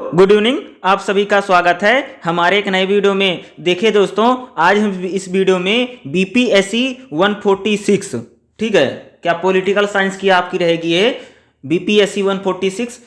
Good evening, आप सभी का स्वागत है हमारे एक नए वीडियो में। देखिए दोस्तों, आज हम इस वीडियो में बीपीएससी 146, ठीक है, क्या पॉलिटिकल साइंस की आपकी रहेगी ये बीपीएससी 146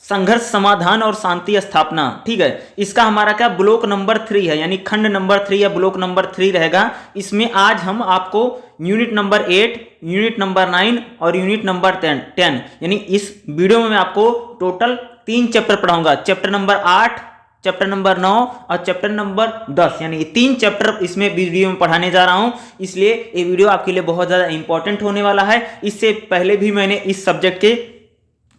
संघर्ष समाधान और शांति स्थापना, ठीक है। इसका हमारा क्या ब्लॉक नंबर 3 है, यानी खंड नंबर 3 या ब्लॉक नंबर 3 रहेगा। इसमें आज हम आपको यूनिट नंबर 8, यूनिट नंबर 9 और यूनिट नंबर 10 यानी इस वीडियो में मैं आपको टोटल 3 चैप्टर पढ़ाऊंगा। चैप्टर नंबर 8, चैप्टर नंबर 9 और चैप्टर नंबर 10, यानी ये 3 चैप्टर इसमें वीडियो में पढ़ाने जा रहा हूं। इसलिए ये वीडियो आपके लिए बहुत ज़्यादा इंपॉर्टेंट होने वाला है। इससे पहले भी मैंने इस सब्जेक्ट के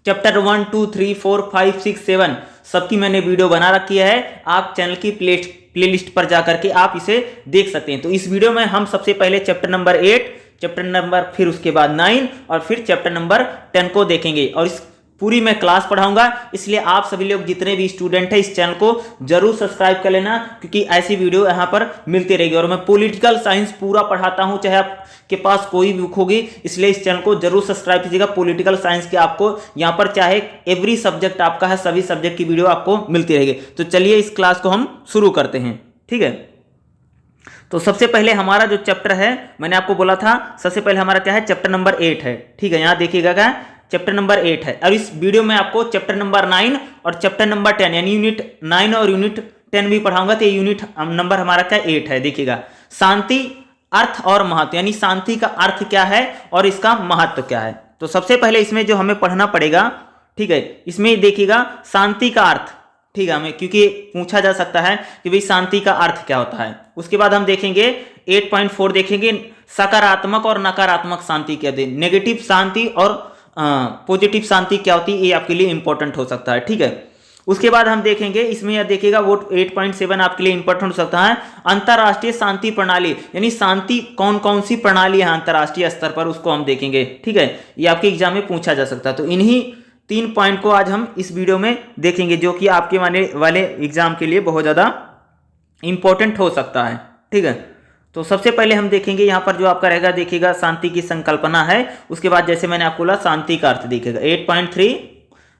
चैप्टर 1, 2, 3, 4, 5, 6, 7 सबकी मैंने वीडियो बना रखी है। आप चैनल की प्लेलिस्ट पर जाकर के आप इसे देख सकते हैं। तो इस वीडियो में हम सबसे पहले चैप्टर नंबर 8, चैप्टर नंबर फिर उसके बाद 9 और फिर चैप्टर नंबर 10 को देखेंगे और इस पूरी मैं क्लास पढ़ाऊंगा। इसलिए आप सभी लोग जितने भी स्टूडेंट हैं इस चैनल को जरूर सब्सक्राइब कर लेना, क्योंकि ऐसी वीडियो यहाँ पर मिलती रहेगी। और मैं पॉलिटिकल साइंस पूरा पढ़ाता हूँ, चाहे आपके पास कोई भी बुक होगी। इसलिए इस चैनल को जरूर सब्सक्राइब कीजिएगा। पॉलिटिकल साइंस की आपको यहाँ पर चाहे एवरी सब्जेक्ट आपका है, सभी सब्जेक्ट की वीडियो आपको मिलती रहेगी। तो चलिए इस क्लास को हम शुरू करते हैं, ठीक है। तो सबसे पहले हमारा जो चैप्टर है, मैंने आपको बोला था सबसे पहले हमारा क्या है, चैप्टर नंबर 8 है, ठीक है। यहाँ देखिएगा क्या चैप्टर नंबर 8 है। और इस वीडियो में आपको चैप्टर नंबर 9 और चैप्टर नंबर 10 यानी यूनिट 9 और यूनिट 10 भी पढ़ाऊंगा। तो ये यूनिट नंबर हमारा क्या 8 है। देखिएगा शांति, अर्थ और महत्व, यानी शांति का अर्थ क्या है और इसका महत्व क्या है। तो सबसे पहले इसमें जो हमें पढ़ना पड़ेगा, ठीक है, इसमें देखिएगा शांति का अर्थ, ठीक है, हमें क्योंकि पूछा जा सकता है कि भाई शांति का अर्थ क्या होता है। उसके बाद हम देखेंगे 8.4 देखेंगे सकारात्मक और नकारात्मक शांति क्या होती है, नेगेटिव शांति और पॉजिटिव शांति क्या होती है, ये आपके लिए इंपॉर्टेंट हो सकता है, ठीक है। उसके बाद हम देखेंगे इसमें यह देखिएगा वो 8.7 आपके लिए इंपॉर्टेंट हो सकता है अंतरराष्ट्रीय शांति प्रणाली, यानी शांति कौन कौन सी प्रणाली है अंतरराष्ट्रीय स्तर पर, उसको हम देखेंगे, ठीक है। ये आपके एग्जाम में पूछा जा सकता है। तो इन्हीं 3 पॉइंट को आज हम इस वीडियो में देखेंगे, जो कि आपके वाले एग्जाम के लिए बहुत ज्यादा इंपॉर्टेंट हो सकता है, ठीक है। तो सबसे पहले हम देखेंगे यहाँ पर जो आपका रहेगा, देखिएगा शांति की संकल्पना है। उसके बाद जैसे मैंने आपको बोला शांति का अर्थ देखिएगा 8.3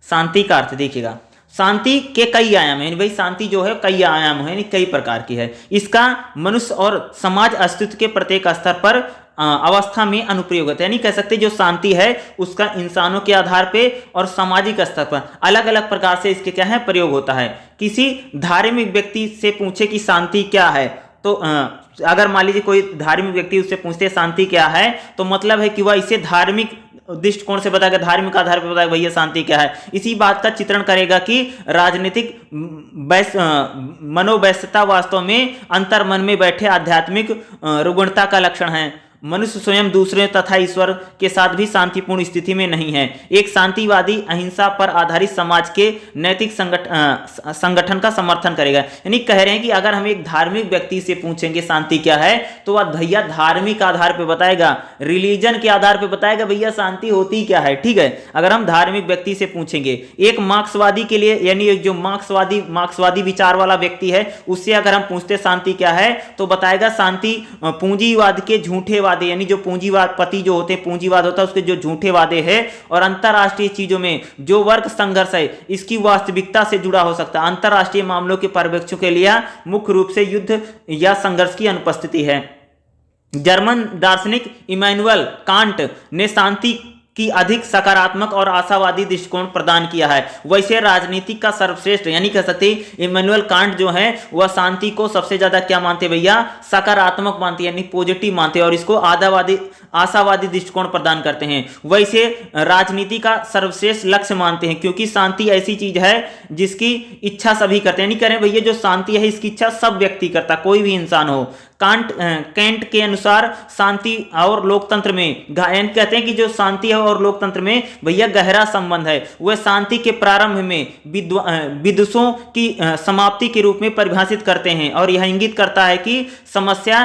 शांति का अर्थ देखिएगा। शांति के कई आयाम है, भाई शांति जो है कई आयाम है, कई प्रकार की है। इसका मनुष्य और समाज अस्तित्व के प्रत्येक स्तर पर अवस्था में अनुप्रयोग होता है, यानी कह सकते जो शांति है उसका इंसानों के आधार पे और सामाजिक स्तर पर अलग अलग प्रकार से इसके क्या है प्रयोग होता है। किसी धार्मिक व्यक्ति से पूछे कि शांति क्या है, तो अगर मान लीजिए कोई धार्मिक व्यक्ति उससे पूछते शांति क्या है, तो मतलब है कि वह इसे धार्मिक दृष्टिकोण से बताएगा, धार्मिक आधार पर बताएगा भैया शांति क्या है। इसी बात का चित्रण करेगा कि राजनीतिक मनोवैश्यता वास्तव में अंतर्मन में बैठे आध्यात्मिक रुग्णता का लक्षण है। मनुष्य स्वयं दूसरे तथा ईश्वर के साथ भी शांतिपूर्ण स्थिति में नहीं है। एक शांतिवादी अहिंसा पर आधारित समाज के नैतिक संगठन का समर्थन करेगा। यानी कह रहे हैं कि अगर हम एक धार्मिक व्यक्ति से पूछेंगे शांति क्या है, तो वह भैया धार्मिक आधार पर बताएगा, रिलीजन के आधार पर बताएगा भैया शांति होती क्या है, ठीक है। अगर हम धार्मिक व्यक्ति से पूछेंगे, एक मार्क्सवादी के लिए, यानी एक जो मार्क्सवादी विचार वाला व्यक्ति है, उससे अगर हम पूछते शांति क्या है, तो बताएगा शांति पूंजीवाद के झूठे वादे, यानी जो पूंजीवादपति जो होते हैं, पूंजीवाद होता है उसके जो झूठे वादे हैं, और अंतरराष्ट्रीय चीजों में जो वर्ग संघर्ष है इसकी वास्तविकता से जुड़ा हो सकता है। अंतरराष्ट्रीय मामलों के पर्यवेक्षकों के लिए मुख्य रूप से युद्ध या संघर्ष की अनुपस्थिति है। जर्मन दार्शनिक इमैनुअल कांट ने शांति की अधिक सकारात्मक और आशावादी दृष्टिकोण प्रदान किया है। वैसे राजनीतिक का सर्वश्रेष्ठ, यानी कह सकते इमैनुअल कांट जो है वह शांति को सबसे ज्यादा क्या मानते भैया, सकारात्मक मानते, यानी पॉजिटिव मानते, और इसको आशावादी दृष्टिकोण प्रदान करते हैं। वैसे राजनीति का सर्वश्रेष्ठ लक्ष्य मानते हैं, क्योंकि शांति ऐसी चीज है जिसकी इच्छा सभी करते हैं। यानी कह रहे हैं भैया जो शांति है इसकी इच्छा सब व्यक्ति करता, कोई भी इंसान हो। कैंट के अनुसार शांति और लोकतंत्र में कहते हैं कि जो शांति है और लोकतंत्र में भैया गहरा संबंध है। वह शांति के प्रारंभ में विद्वेषों की समाप्ति के रूप में परिभाषित करते हैं, और यह इंगित करता है कि समस्या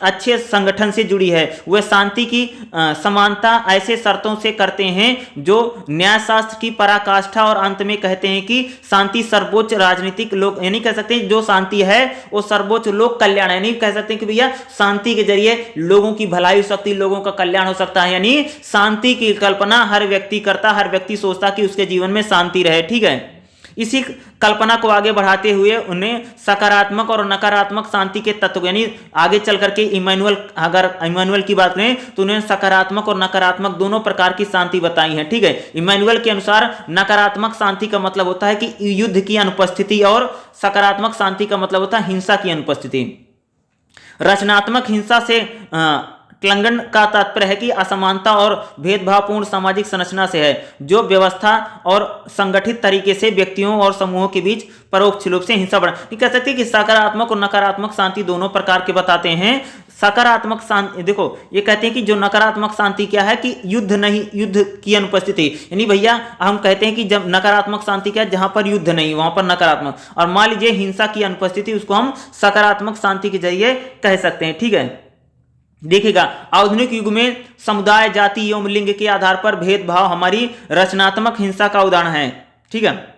अच्छे संगठन से जुड़ी है। वह शांति की समानता ऐसे शर्तों से करते हैं जो न्यायशास्त्र की पराकाष्ठा, और अंत में कहते हैं कि शांति सर्वोच्च राजनीतिक लोक, यानी कह सकते हैं जो शांति है वो सर्वोच्च लोक कल्याण, यानी कह सकते हैं कि भैया शांति के जरिए लोगों की भलाई हो सकती है, लोगों का कल्याण हो सकता है। यानी शांति की कल्पना हर व्यक्ति करता, हर व्यक्ति सोचता कि उसके जीवन में शांति रहे, ठीक है। इसी कल्पना को आगे बढ़ाते हुए उन्हें सकारात्मक और नकारात्मक शांति के तत्व, यानी आगे चल करके इमैनुअल, अगर इमैनुअल की बात करें तो उन्हें सकारात्मक और नकारात्मक दोनों प्रकार की शांति बताई है। ठीक है, इमैनुअल के अनुसार नकारात्मक शांति का मतलब होता है कि युद्ध की अनुपस्थिति और सकारात्मक शांति का मतलब होता है हिंसा की अनुपस्थिति। रचनात्मक हिंसा से क्लंगन का तात्पर्य है कि असमानता और भेदभावपूर्ण सामाजिक संरचना से है, जो व्यवस्था और संगठित तरीके से व्यक्तियों और समूहों के बीच परोक्ष रूप से हिंसा बढ़ा। कह सकते हैं कि सकारात्मक और नकारात्मक शांति दोनों प्रकार के बताते हैं। सकारात्मक शांति, देखो ये कहते हैं कि जो नकारात्मक शांति क्या है कि युद्ध नहीं, युद्ध की अनुपस्थिति, यानी भैया हम कहते हैं कि जब नकारात्मक शांति क्या है, जहां पर युद्ध नहीं वहां पर नकारात्मक, और मान लीजिए हिंसा की अनुपस्थिति, उसको हम सकारात्मक शांति के जरिए कह सकते हैं। ठीक है, देखिएगा आधुनिक युग में समुदाय, जाति एवं लिंग के आधार पर भेदभाव हमारी रचनात्मक हिंसा का उदाहरण है। ठीक है,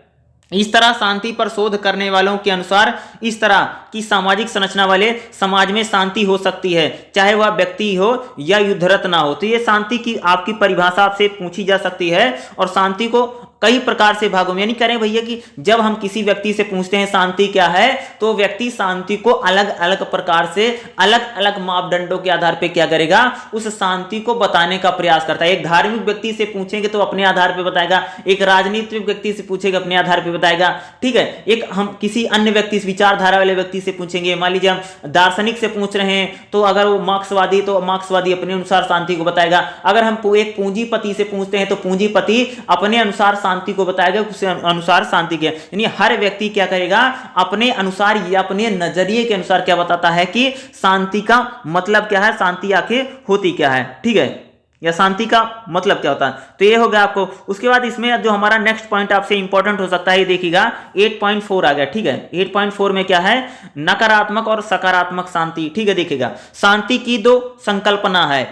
इस तरह शांति पर शोध करने वालों के अनुसार इस तरह की सामाजिक संरचना वाले समाज में शांति हो सकती है, चाहे वह व्यक्ति हो या युद्धरत ना हो। तो ये शांति की आपकी परिभाषा आपसे पूछी जा सकती है, और शांति को कई प्रकार से भागों में, यानी करें भैया कि जब हम किसी व्यक्ति से पूछते हैं शांति क्या है, तो व्यक्ति शांति को अलग अलग प्रकार से अलग अलग मापदंडों के आधार पे क्या करेगा, उस शांति को बताने का प्रयास करता है। एक धार्मिक व्यक्ति से पूछेंगे तो अपने आधार पे बताएगा, एक राजनीतिक व्यक्ति से पूछेगा अपने आधार पे बताएगा। ठीक है, एक हम किसी अन्य व्यक्ति, विचारधारा वाले व्यक्ति से पूछेंगे, मान लीजिए हम दार्शनिक से पूछ रहे हैं तो अगर वो मार्क्सवादी, तो मार्क्सवादी अपने अनुसार शांति को बताएगा। अगर हम एक पूंजीपति से पूछते हैं तो पूंजीपति अपने अनुसार शांति को बताएगा, उस अनुसार शांति के, यानी हर व्यक्ति क्या करेगा, अपने अनुसार या अपने नजरिए के अनुसार क्या बताता है कि शांति का मतलब क्या है, शांति आखिर होती क्या है। ठीक है, या शांति का मतलब क्या होता है। तो ये हो गया आपको। उसके बाद इसमें जो हमारा नेक्स्ट पॉइंट आपसे इंपॉर्टेंट हो सकता है, ये देखिएगा 8.4 आ गया। ठीक है, 8.4 में क्या है, नकारात्मक और सकारात्मक शांति। ठीक है, देखिएगा शांति की दो संकल्पना है,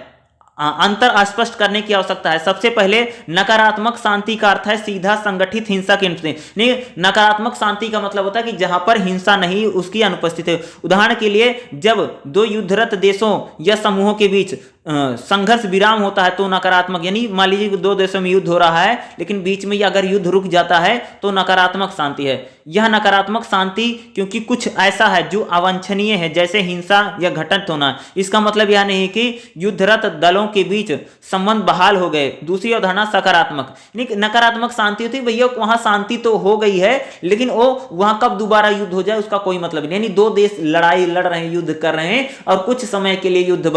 अंतर स्पष्ट करने की आवश्यकता है। सबसे पहले नकारात्मक शांति का अर्थ है सीधा संगठित हिंसा की अनुपस्थिति। नहीं, नकारात्मक शांति का मतलब होता है कि जहां पर हिंसा नहीं, उसकी अनुपस्थिति है। उदाहरण के लिए जब दो युद्धरत देशों या समूहों के बीच संघर्ष विराम होता है तो नकारात्मक, यानी मान लीजिए दो देशों में युद्ध हो रहा है लेकिन बीच में अगर युद्ध रुक जाता है तो नकारात्मक शांति है। यह नकारात्मक शांति क्योंकि कुछ ऐसा है जो अवांछनीय है, जैसे हिंसा या घटित होना। इसका मतलब यह नहीं कि युद्धरत दलों के बीच संबंध बहाल हो गए। दूसरी अवधारणा सकारात्मक, नकारात्मक शांति होती है भैया वहां शांति तो हो गई है लेकिन वो वहां कब दोबारा युद्ध हो जाए उसका कोई मतलब नहीं, यानी दो देश लड़ाई लड़ रहे हैं, युद्ध कर रहे हैं और कुछ समय के लिए युद्ध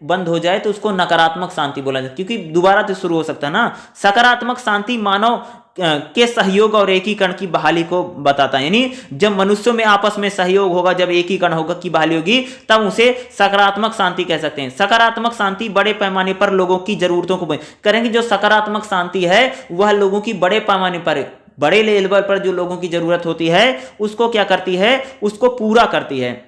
बंद हो जाए तो उसको नकारात्मक शांति बोला जाता है, क्योंकि दोबारा तो शुरू हो सकता है ना। सकारात्मक शांति मानव के सहयोग और एकीकरण की बहाली को बताता है, यानी जब मनुष्यों में आपस में सहयोग होगा, जब एकीकरण होगा की बहाली होगी, तब उसे सकारात्मक शांति कह सकते हैं। सकारात्मक शांति बड़े पैमाने पर लोगों की जरूरतों को करेंगे। जो सकारात्मक शांति है वह लोगों की बड़े पैमाने पर, बड़े लेवल पर जो लोगों की जरूरत होती है उसको क्या करती है, उसको पूरा करती है।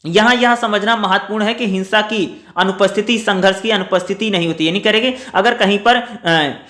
यह समझना महत्वपूर्ण है कि हिंसा की अनुपस्थिति संघर्ष की अनुपस्थिति नहीं होती, यानी करेंगे अगर कहीं पर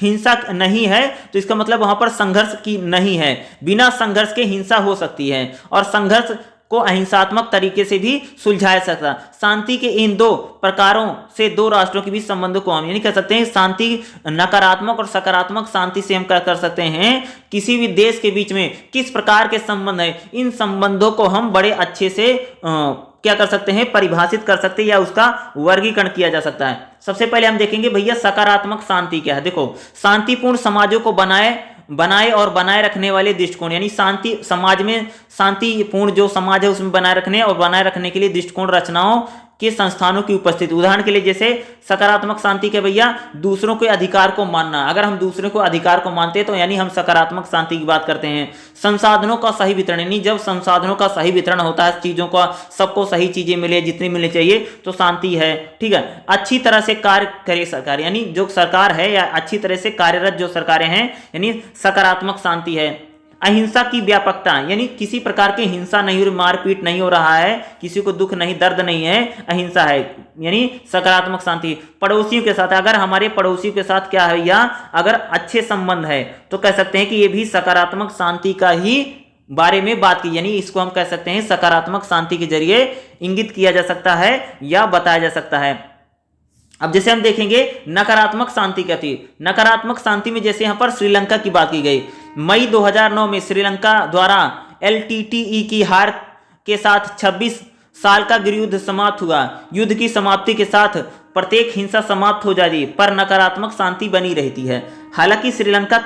हिंसा नहीं है तो इसका मतलब वहां पर संघर्ष की नहीं है। बिना संघर्ष के हिंसा हो सकती है और संघर्ष को अहिंसात्मक तरीके से भी सुलझाया सकता। शांति के इन दो प्रकारों से दो राष्ट्रों के बीच संबंधों को हम यानी कह सकते हैं शांति नकारात्मक और सकारात्मक शांति से हम क्या कर सकते हैं, किसी भी देश के बीच में किस प्रकार के संबंध है, इन संबंधों को हम बड़े अच्छे से क्या कर सकते हैं, परिभाषित कर सकते हैं या उसका वर्गीकरण किया जा सकता है। सबसे पहले हम देखेंगे भैया सकारात्मक शांति क्या है। देखो शांतिपूर्ण समाजों को बनाए और बनाए रखने वाले दृष्टिकोण, यानी शांति समाज में शांतिपूर्ण जो समाज है उसमें बनाए रखने और बनाए रखने के लिए दृष्टिकोण रचनाओं के संस्थानों की उपस्थिति। उदाहरण के लिए जैसे सकारात्मक शांति के भैया दूसरों के अधिकार को मानना, अगर हम दूसरों को अधिकार को मानते हैं तो यानी हम सकारात्मक शांति की बात करते हैं। संसाधनों का सही वितरण, यानी जब संसाधनों का सही वितरण होता है, चीजों का सबको सही चीजें मिले जितनी मिलनी चाहिए तो शांति है। ठीक है, अच्छी तरह से कार्य करे सरकार, यानी जो सरकार है या अच्छी तरह से कार्यरत जो सरकारें हैं यानी सकारात्मक शांति है। अहिंसा की व्यापकता, यानी किसी प्रकार की हिंसा नहीं हो रही, मारपीट नहीं हो रहा है, किसी को दुख नहीं दर्द नहीं है, अहिंसा है, यानी सकारात्मक शांति। पड़ोसियों के साथ, अगर हमारे पड़ोसियों के साथ क्या है या अगर अच्छे संबंध है तो कह सकते हैं कि ये भी सकारात्मक शांति का ही बारे में बात की, यानी इसको हम कह सकते हैं सकारात्मक शांति के जरिए इंगित किया जा सकता है या बताया जा सकता है। अब जैसे हम देखेंगे नकारात्मक शांति क्या थी। नकारात्मक शांति में जैसे यहाँ पर श्रीलंका की बात की गई, मई 2009 में श्रीलंका द्वारा LTTE की हार के साथ 26 साल का गृहयुद्ध समाप्त हुआ। युद्ध की समाप्ति के साथ प्रत्येक हिंसा समाप्त हो जाती, पर नकारात्मक शांति बनी रहती है। हालांकि श्रीलंका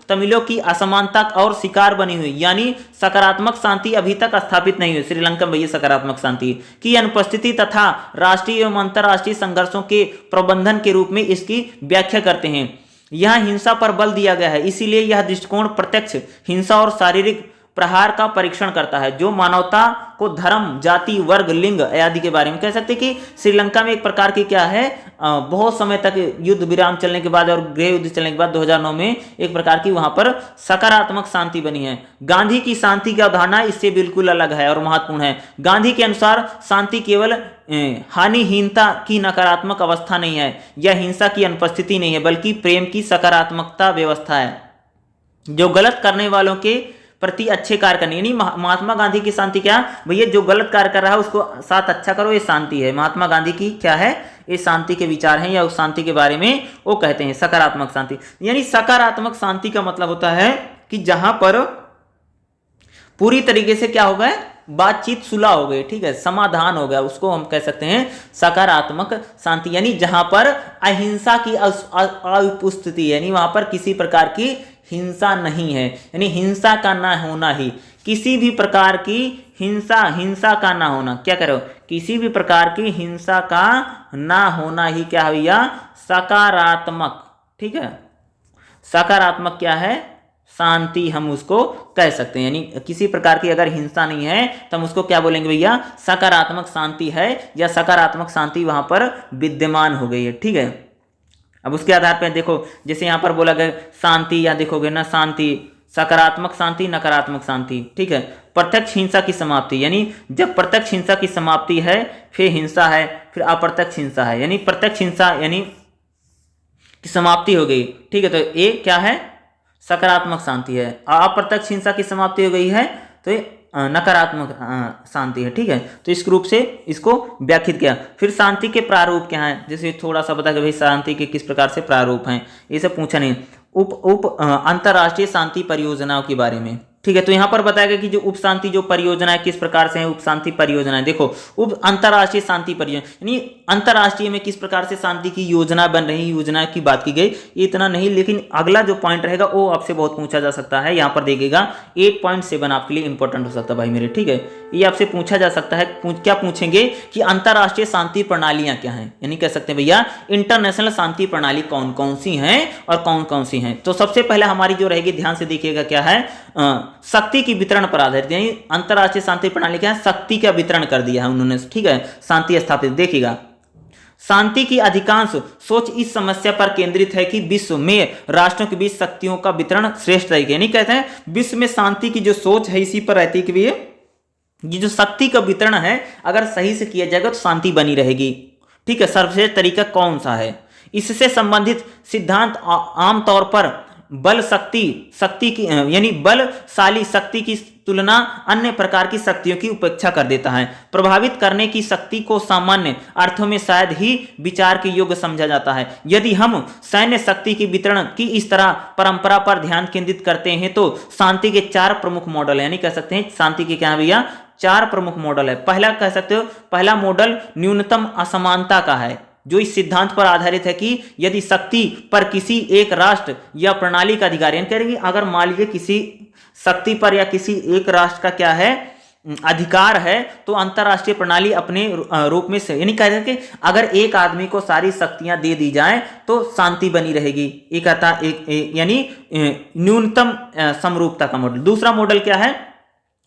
तमिलों की असमानता और शिकार बनी हुई, यानी सकारात्मक शांति अभी तक स्थापित नहीं हुई। श्रीलंका में ये सकारात्मक शांति की अनुपस्थिति तथा राष्ट्रीय एवं अंतर्राष्ट्रीय संघर्षों के प्रबंधन के रूप में इसकी व्याख्या करते हैं। यहाँ हिंसा पर बल दिया गया है, इसीलिए यह दृष्टिकोण प्रत्यक्ष हिंसा और शारीरिक प्रहार का परीक्षण करता है, जो मानवता को धर्म, जाति, वर्ग, लिंग आदि के बारे में कह सकते हैं कि श्रीलंका में एक प्रकार की क्या है, बहुत समय तक युद्ध विराम चलने के बाद और गृह युद्ध चलने के बाद 2009 में एक प्रकार की वहां पर सकारात्मक शांति बनी है। गांधी की शांति की अवधारणा इससे बिल्कुल अलग है और महत्वपूर्ण है। गांधी के अनुसार शांति केवल हानिहीनता की नकारात्मक अवस्था नहीं है, यह हिंसा की अनुपस्थिति नहीं है, बल्कि प्रेम की सकारात्मकता व्यवस्था है, जो गलत करने वालों के प्रति अच्छे कार्य करने। यानी महात्मा गांधी की शांति क्या भैया, जो गलत कार्य कर रहा है उसको साथ अच्छा करो, ये शांति है। महात्मा गांधी की क्या है, ये शांति के विचार हैं, या उस शांति के बारे में वो कहते हैं सकारात्मक शांति। यानी सकारात्मक शांति का मतलब होता है कि जहां पर पूरी तरीके से क्या हो गया, बातचीत सुलह हो गई, ठीक है, समाधान हो गया, उसको हम कह सकते हैं सकारात्मक शांति। यानी जहां पर अहिंसा की अनुपस्थिति, यानी वहां पर किसी प्रकार की हिंसा नहीं है, यानी हिंसा का ना होना ही, किसी भी प्रकार की हिंसा का ना होना, क्या करो, किसी भी प्रकार की हिंसा का ना होना ही क्या है भैया, सकारात्मक, ठीक है, सकारात्मक क्या है, शांति हम उसको कह सकते हैं। यानी किसी प्रकार की अगर हिंसा नहीं है तो हम उसको क्या बोलेंगे भैया, सकारात्मक शांति है, या सकारात्मक शांति वहां पर विद्यमान हो गई है, ठीक है। अब उसके आधार पर देखो, जैसे यहाँ पर बोला गया शांति, या देखोगे ना शांति, सकारात्मक शांति, नकारात्मक शांति, ठीक है। प्रत्यक्ष हिंसा की समाप्ति, यानी जब प्रत्यक्ष हिंसा की समाप्ति है, फिर हिंसा है, फिर अप्रत्यक्ष हिंसा है, यानी प्रत्यक्ष हिंसा यानी की समाप्ति हो गई, ठीक है, तो ये क्या है, सकारात्मक शांति है। अप्रत्यक्ष हिंसा की समाप्ति हो गई है तो ये नकारात्मक शांति है, ठीक है। तो इस रूप से इसको व्याख्यात किया। फिर शांति के प्रारूप क्या हैं, जैसे थोड़ा सा बता कि भाई शांति के किस प्रकार से प्रारूप हैं, ये सब पूछा नहीं। अंतर्राष्ट्रीय शांति परियोजनाओं के बारे में, ठीक है। तो यहाँ पर बताया गया कि जो उप शांति जो परियोजनाएं किस प्रकार से हैं, उप शांति परियोजनाएं, देखो उप अंतर्राष्ट्रीय शांति परियोजना यानी अंतर्राष्ट्रीय में किस प्रकार से शांति की योजना बन रही, योजना की बात की गई। इतना नहीं, लेकिन अगला जो पॉइंट रहेगा वो आपसे बहुत पूछा जा सकता है। यहाँ पर देखिएगा 8.7 आपके लिए इंपॉर्टेंट हो सकता है भाई मेरे, ठीक है। ये आपसे पूछा जा सकता है, क्या पूछेंगे कि अंतर्राष्ट्रीय शांति प्रणालियां क्या हैं, यानी कह सकते हैं भैया इंटरनेशनल शांति प्रणाली कौन कौन सी हैं और कौन कौन सी हैं। तो सबसे पहले हमारी जो रहेगी, ध्यान से देखिएगा, क्या है, शक्ति की वितरण पर आधारित, यानी अंतर्राष्ट्रीय शांति प्रणाली क्या है, शक्ति का वितरण कर दिया है उन्होंने, ठीक है, शांति स्थापित। देखिएगा शांति की अधिकांश सोच इस समस्या पर केंद्रित है कि विश्व में राष्ट्रों के बीच शक्तियों का वितरण श्रेष्ठ तरीके, यानी कहते हैं विश्व में शांति की जो सोच है इसी पर रहती है कि ये जो शक्ति का वितरण है अगर सही से किया जाएगा तो शांति बनी रहेगी, ठीक है। सर्वश्रेष्ठ तरीका कौन सा है, इससे संबंधित सिद्धांत आमतौर पर बल शक्ति की यानी बलशाली शक्ति की तुलना अन्य प्रकार की शक्तियों की उपेक्षा कर देता है। प्रभावित करने की शक्ति को सामान्य अर्थों में शायद ही विचार के योग्य समझा जाता है। यदि हम सैन्य शक्ति की वितरण की इस तरह परंपरा पर ध्यान केंद्रित करते हैं तो शांति के 4 प्रमुख मॉडल, यानी कह सकते हैं शांति के क्या है भैया, 4 प्रमुख मॉडल है। पहला कह सकते हो, पहला मॉडल न्यूनतम असमानता का है, जो इस सिद्धांत पर आधारित है कि यदि शक्ति पर किसी एक राष्ट्र या प्रणाली का अधिकार, यानी कह रही अगर मान लीजिए किसी शक्ति पर या किसी एक राष्ट्र का क्या है अधिकार है तो अंतरराष्ट्रीय प्रणाली अपने रूप में से, यानी कह रहे हैं कि अगर एक आदमी को सारी शक्तियां दे दी जाएं तो शांति बनी रहेगी। एक आता यानी न्यूनतम समरूपता का मॉडल। दूसरा मॉडल क्या है,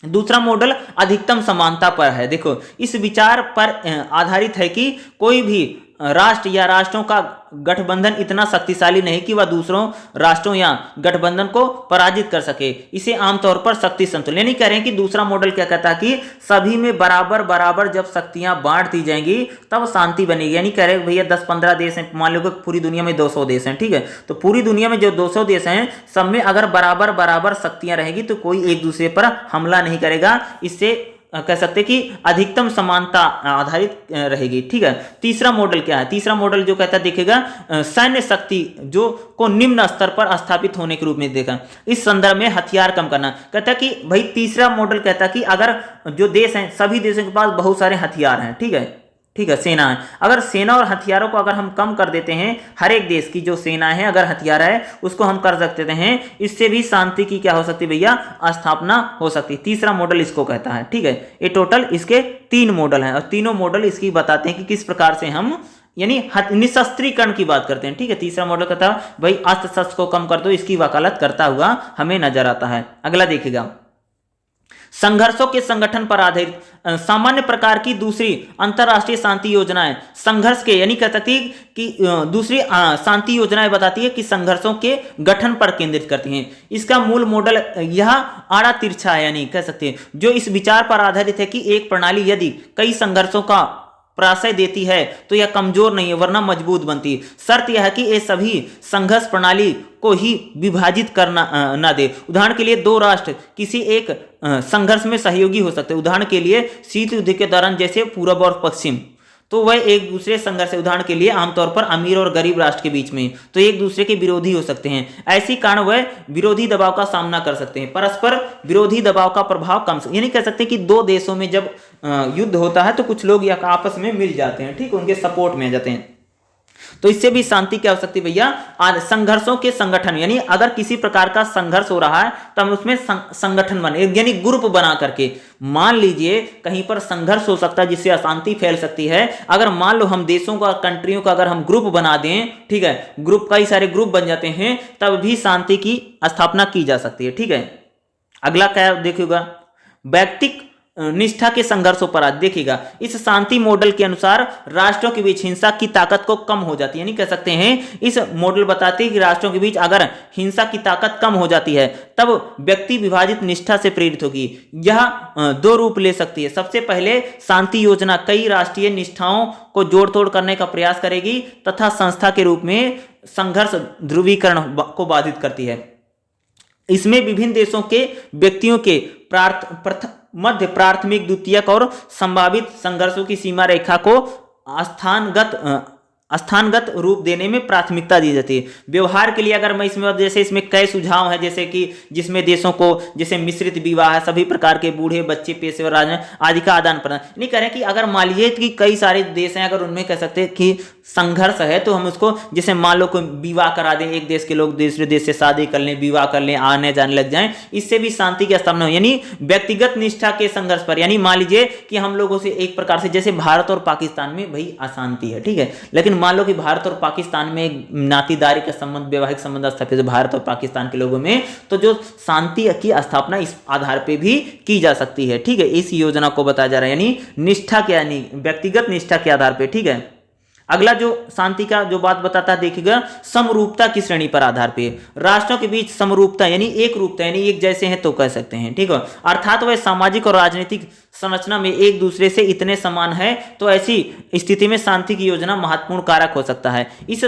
दूसरा मॉडल अधिकतम समानता पर है। देखो इस विचार पर आधारित है कि कोई भी राष्ट्र या राष्ट्रों का गठबंधन इतना शक्तिशाली नहीं कि वह दूसरों राष्ट्रों या गठबंधन को पराजित कर सके। इसे आमतौर पर शक्ति संतुलन, यानी कह रहे हैं कि दूसरा मॉडल क्या कहता है कि सभी में बराबर बराबर जब शक्तियां बांट दी जाएंगी तब शांति बनेगी। यानी कह रहे हैं भैया 10-15 देश हैं, मान लो कि पूरी दुनिया में 200 देश हैं, ठीक है, तो पूरी दुनिया में जो 200 देश हैं सब में अगर बराबर बराबर शक्तियां रहेगी तो कोई एक दूसरे पर हमला नहीं करेगा। इससे कह सकते हैं कि अधिकतम समानता आधारित रहेगी। ठीक है, तीसरा मॉडल क्या है? तीसरा मॉडल जो कहता है देखिएगा सैन्य शक्ति जो को निम्न स्तर पर स्थापित होने के रूप में देखा, इस संदर्भ में हथियार कम करना। कहता है कि भाई तीसरा मॉडल कहता है कि अगर जो देश हैं सभी देशों के पास बहुत सारे हथियार हैं, ठीक है, सेना है, अगर सेना और हथियारों को अगर हम कम कर देते हैं, हर एक देश की जो सेना है अगर हथियार है उसको हम कर सकते हैं, इससे भी शांति की क्या हो सकती है भैया? स्थापना हो सकती है। तीसरा मॉडल इसको कहता है। ठीक है, ये टोटल इसके 3 मॉडल हैं और तीनों मॉडल इसकी बताते हैं कि किस प्रकार से हम यानी निशस्त्रीकरण की बात करते हैं। ठीक है, तीसरा मॉडल कहता है भाई अस्त्र शस्त्र को कम कर दो, इसकी वकालत करता हुआ हमें नजर आता है। अगला देखिएगा, संघर्षों के संगठन पर आधारित सामान्य प्रकार की दूसरी अंतरराष्ट्रीय शांति योजनाएं संघर्ष के यानी कह सकती है कि दूसरी शांति योजनाएं बताती है कि संघर्षों के गठन पर केंद्रित करती हैं। इसका मूल मॉडल यह आड़ा तिरछा है, यानी कह सकते हैं जो इस विचार पर आधारित है कि एक प्रणाली यदि कई संघर्षों का प्रश्रय देती है तो यह कमजोर नहीं है वरना मजबूत बनती है। शर्त यह है कि ये सभी संघर्ष प्रणाली को ही विभाजित करना न दे। उदाहरण के लिए 2 राष्ट्र किसी एक संघर्ष में सहयोगी हो सकते हैं। उदाहरण के लिए शीत युद्ध के दौरान जैसे पूर्व और पश्चिम, तो वह एक दूसरे संघर्ष, उदाहरण के लिए आमतौर पर अमीर और गरीब राष्ट्र के बीच में, तो एक दूसरे के विरोधी हो सकते हैं। ऐसी कारण वह विरोधी दबाव का सामना कर सकते हैं। परस्पर विरोधी दबाव का प्रभाव कम, यानी कह सकते हैं कि 2 देशों में जब युद्ध होता है तो कुछ लोग या आपस में मिल जाते हैं, ठीक, उनके सपोर्ट में आ जाते हैं, तो इससे भी शांति क्या हो सकती है भैया? संघर्षों के संगठन, यानी अगर किसी प्रकार का संघर्ष हो रहा है तो हम उसमें संगठन बने यानी ग्रुप बना करके, मान लीजिए कहीं पर संघर्ष हो सकता है जिससे अशांति फैल सकती है, अगर मान लो हम देशों का कंट्रियों का अगर हम ग्रुप बना दें, ठीक है, ग्रुप कई सारे ग्रुप बन जाते हैं, तब भी शांति की स्थापना की जा सकती है। ठीक है, अगला क्या देखिएगा, व्यक्तिक निष्ठा के संघर्षों पर आज देखिएगा। इस शांति मॉडल के अनुसार राष्ट्रों के बीच हिंसा की ताकत को कम हो जाती है, यानी कह सकते हैं इस मॉडल बताते हैं कि राष्ट्रों के बीच अगर हिंसा की ताकत कम हो जाती है तब व्यक्ति विभाजित निष्ठा से प्रेरित होगी। यह 2 रूप ले सकती है। सबसे पहले शांति योजना कई राष्ट्रीय निष्ठाओं को जोड़ तोड़ करने का प्रयास करेगी तथा संस्था के रूप में संघर्ष ध्रुवीकरण को बाधित करती है। इसमें विभिन्न देशों के व्यक्तियों के मध्य प्राथमिक, द्वितीयक और संभावित संघर्षों की सीमा रेखा को स्थानगत रूप देने में प्राथमिकता दी जाती है। व्यवहार के लिए अगर मैं इसमें जैसे इसमें कई सुझाव हैं, जैसे कि जिसमें देशों को जैसे मिश्रित विवाह है, सभी प्रकार के बूढ़े बच्चे पेशेवर आदि का आदान प्रदान, नहीं कह रहे कि अगर मान लीजिए कि कई सारे देश हैं अगर उनमें कह सकते हैं कि संघर्ष है तो हम उसको जैसे मान लो कोई विवाह करा दें, एक देश के लोग दूसरे देश से शादी कर लें, विवाह कर लें, आने जाने लग जाएं, इससे भी शांति की स्थापना हो। यानी व्यक्तिगत निष्ठा के संघर्ष पर, यानी मान लीजिए कि हम लोगों से एक प्रकार से जैसे भारत और पाकिस्तान में भाई अशांति है, ठीक है, लेकिन मान लो कि भारत और पाकिस्तान में एक नातीदारी का संबंध, वैवाहिक संबंध स्थापित है भारत और पाकिस्तान के लोगों में, तो जो शांति की स्थापना इस आधार पे भी की जा सकती है। ठीक है, इस योजना को बताया जा रहा है, यानी निष्ठा के, यानी व्यक्तिगत निष्ठा के आधार पे। ठीक है, अगला जो शांति का जो बात बताता है देखिएगा, समरूपता की श्रेणी पर आधार पे राष्ट्रों के बीच समरूपता यानी एक रूपता, यानी एक जैसे हैं तो कह सकते हैं। ठीक है, अर्थात वह सामाजिक और राजनीतिक संरचना में एक दूसरे से इतने समान है तो ऐसी स्थिति में शांति की योजना महत्वपूर्ण कारक हो सकता है। इस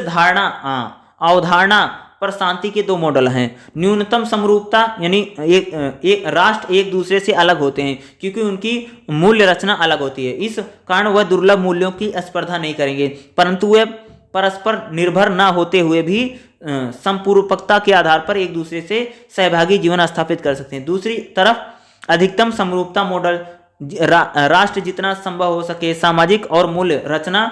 अवधारणा पर शांति के 2 मॉडल हैं। न्यूनतम समरूपता, यानी एक राष्ट्र एक दूसरे से अलग होते हैं क्योंकि उनकी मूल्य रचना अलग होती है, इस कारण वह दुर्लभ मूल्यों की स्पर्धा नहीं करेंगे, परंतु वे परस्पर निर्भर न होते हुए भी संपूरकता के आधार पर एक दूसरे से सहभागी जीवन स्थापित कर सकते हैं। दूसरी तरफ अधिकतम समरूपता मॉडल राष्ट्र जितना संभव हो सके सामाजिक और मूल्य रचना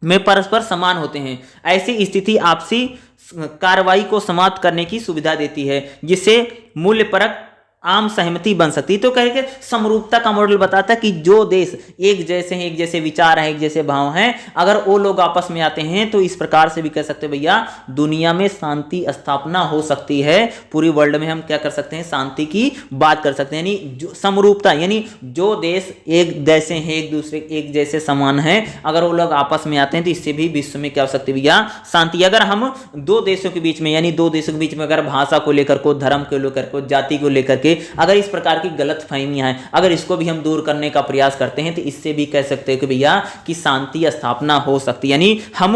में परस्पर समान होते हैं। ऐसी स्थिति आपसी कार्रवाई को समाप्त करने की सुविधा देती है जिससे मूल्यपरक आम सहमति बन सकती है। तो कहेंगे समरूपता का मॉडल बताता है कि जो देश एक जैसे हैं, एक जैसे विचार हैं, एक जैसे भाव हैं, अगर वो लोग आपस में आते हैं तो इस प्रकार से भी कह सकते हैं भैया दुनिया में शांति स्थापना हो सकती है। पूरी वर्ल्ड में हम क्या कर सकते हैं, शांति की बात कर सकते हैं। यानी जो समरूपता, यानी जो देश एक जैसे हैं, एक दूसरे एक जैसे समान हैं, अगर वो लोग आपस में आते हैं तो इससे भी विश्व में क्या हो सकती है भैया, शांति। अगर हम 2 देशों के बीच में, यानी 2 देशों के बीच में अगर भाषा को लेकर को, धर्म को लेकर को, जाति को लेकर के होंगे। अगर इस प्रकार की गलत फहमियाँ हैं, अगर इसको भी हम दूर करने का प्रयास करते हैं तो इससे भी कह सकते हैं कि भैया कि शांति स्थापना हो सकती है। यानी हम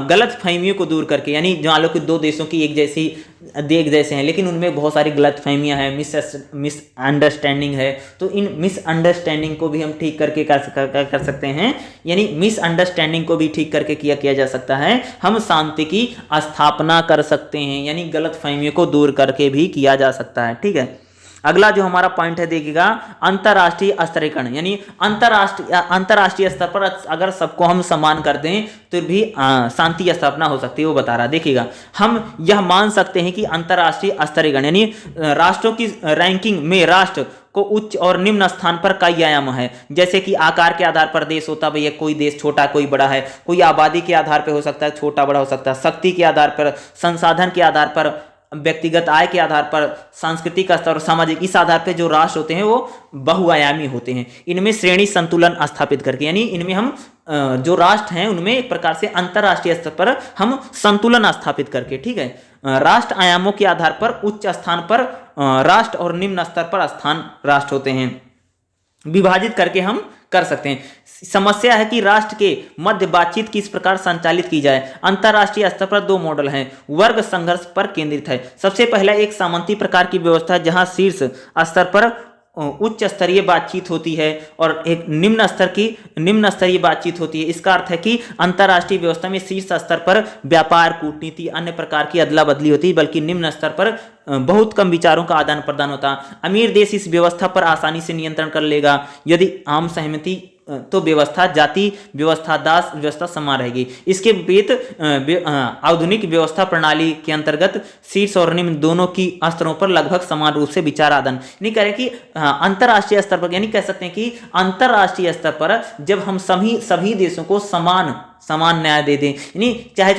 गलत फहमियों को दूर करके, यानी मान लो कि दो देशों की एक जैसे हैं लेकिन उनमें बहुत सारी गलत फहमियाँ हैं, मिसअंडरस्टैंडिंग है, तो इन मिसअंडरस्टैंडिंग को भी हम ठीक करके कर सकते हैं। यानी मिसअंडरस्टैंडिंग को भी ठीक करके किया जा सकता है, हम शांति की स्थापना कर सकते हैं, यानी गलत फहमियों को दूर करके भी किया जा सकता है। ठीक है, अगला जो हमारा पॉइंट है देखिएगा, अंतरराष्ट्रीय स्तरीकरण। यानी अंतरराष्ट्रीय स्तर पर अगर सबको हम सम्मान कर दें तो भी शांति स्थापना हो सकती है, वो बता रहा। देखिएगा, हम यह मान सकते हैं कि अंतरराष्ट्रीय स्तरीकरण यानी राष्ट्रों की रैंकिंग में राष्ट्र को उच्च और निम्न स्थान पर कई आयाम है। जैसे कि आकार के आधार पर देश होता है, भैया कोई देश छोटा कोई बड़ा है, कोई आबादी के आधार पर हो सकता है छोटा बड़ा हो सकता है, शक्ति के आधार पर, संसाधन के आधार पर, व्यक्तिगत आय के आधार पर, सांस्कृतिक स्तर और सामाजिक, इस आधार पर जो राष्ट्र होते हैं वो बहुआयामी होते हैं। इनमें श्रेणी संतुलन स्थापित करके, यानी इनमें हम जो राष्ट्र हैं उनमें एक प्रकार से अंतरराष्ट्रीय स्तर पर हम संतुलन स्थापित करके, ठीक है, राष्ट्र आयामों के आधार पर उच्च स्थान पर राष्ट्र और निम्न स्तर पर स्थान राष्ट्र होते हैं, विभाजित करके हम कर सकते हैं। समस्या है कि राष्ट्र के मध्य बातचीत किस प्रकार संचालित की जाए। अंतरराष्ट्रीय स्तर पर दो मॉडल हैं, वर्ग संघर्ष पर केंद्रित है। सबसे पहला एक सामंती प्रकार की व्यवस्था है जहां शीर्ष स्तर पर उच्च स्तरीय बातचीत होती है और एक निम्न स्तरीय बातचीत होती है। इसका अर्थ है कि अंतरराष्ट्रीय व्यवस्था में शीर्ष स्तर पर व्यापार, कूटनीति, अन्य प्रकार की अदला बदली होती है, बल्कि निम्न स्तर पर बहुत कम विचारों का आदान प्रदान होता। अमीर देश इस व्यवस्था पर आसानी से नियंत्रण कर लेगा यदि आम सहमति तो व्यवस्था, जाति व्यवस्था, दास व्यवस्था समान रहेगी। इसके विपरीत आधुनिक व्यवस्था प्रणाली के अंतर्गत शीर्ष और निम्न दोनों की स्तरों पर लगभग समान रूप से विचार आदान नहीं करें कि अंतरराष्ट्रीय स्तर पर, यानी कह सकते हैं कि अंतरराष्ट्रीय स्तर पर जब हम सभी देशों को समान न्याय दे दें, यानी चाहे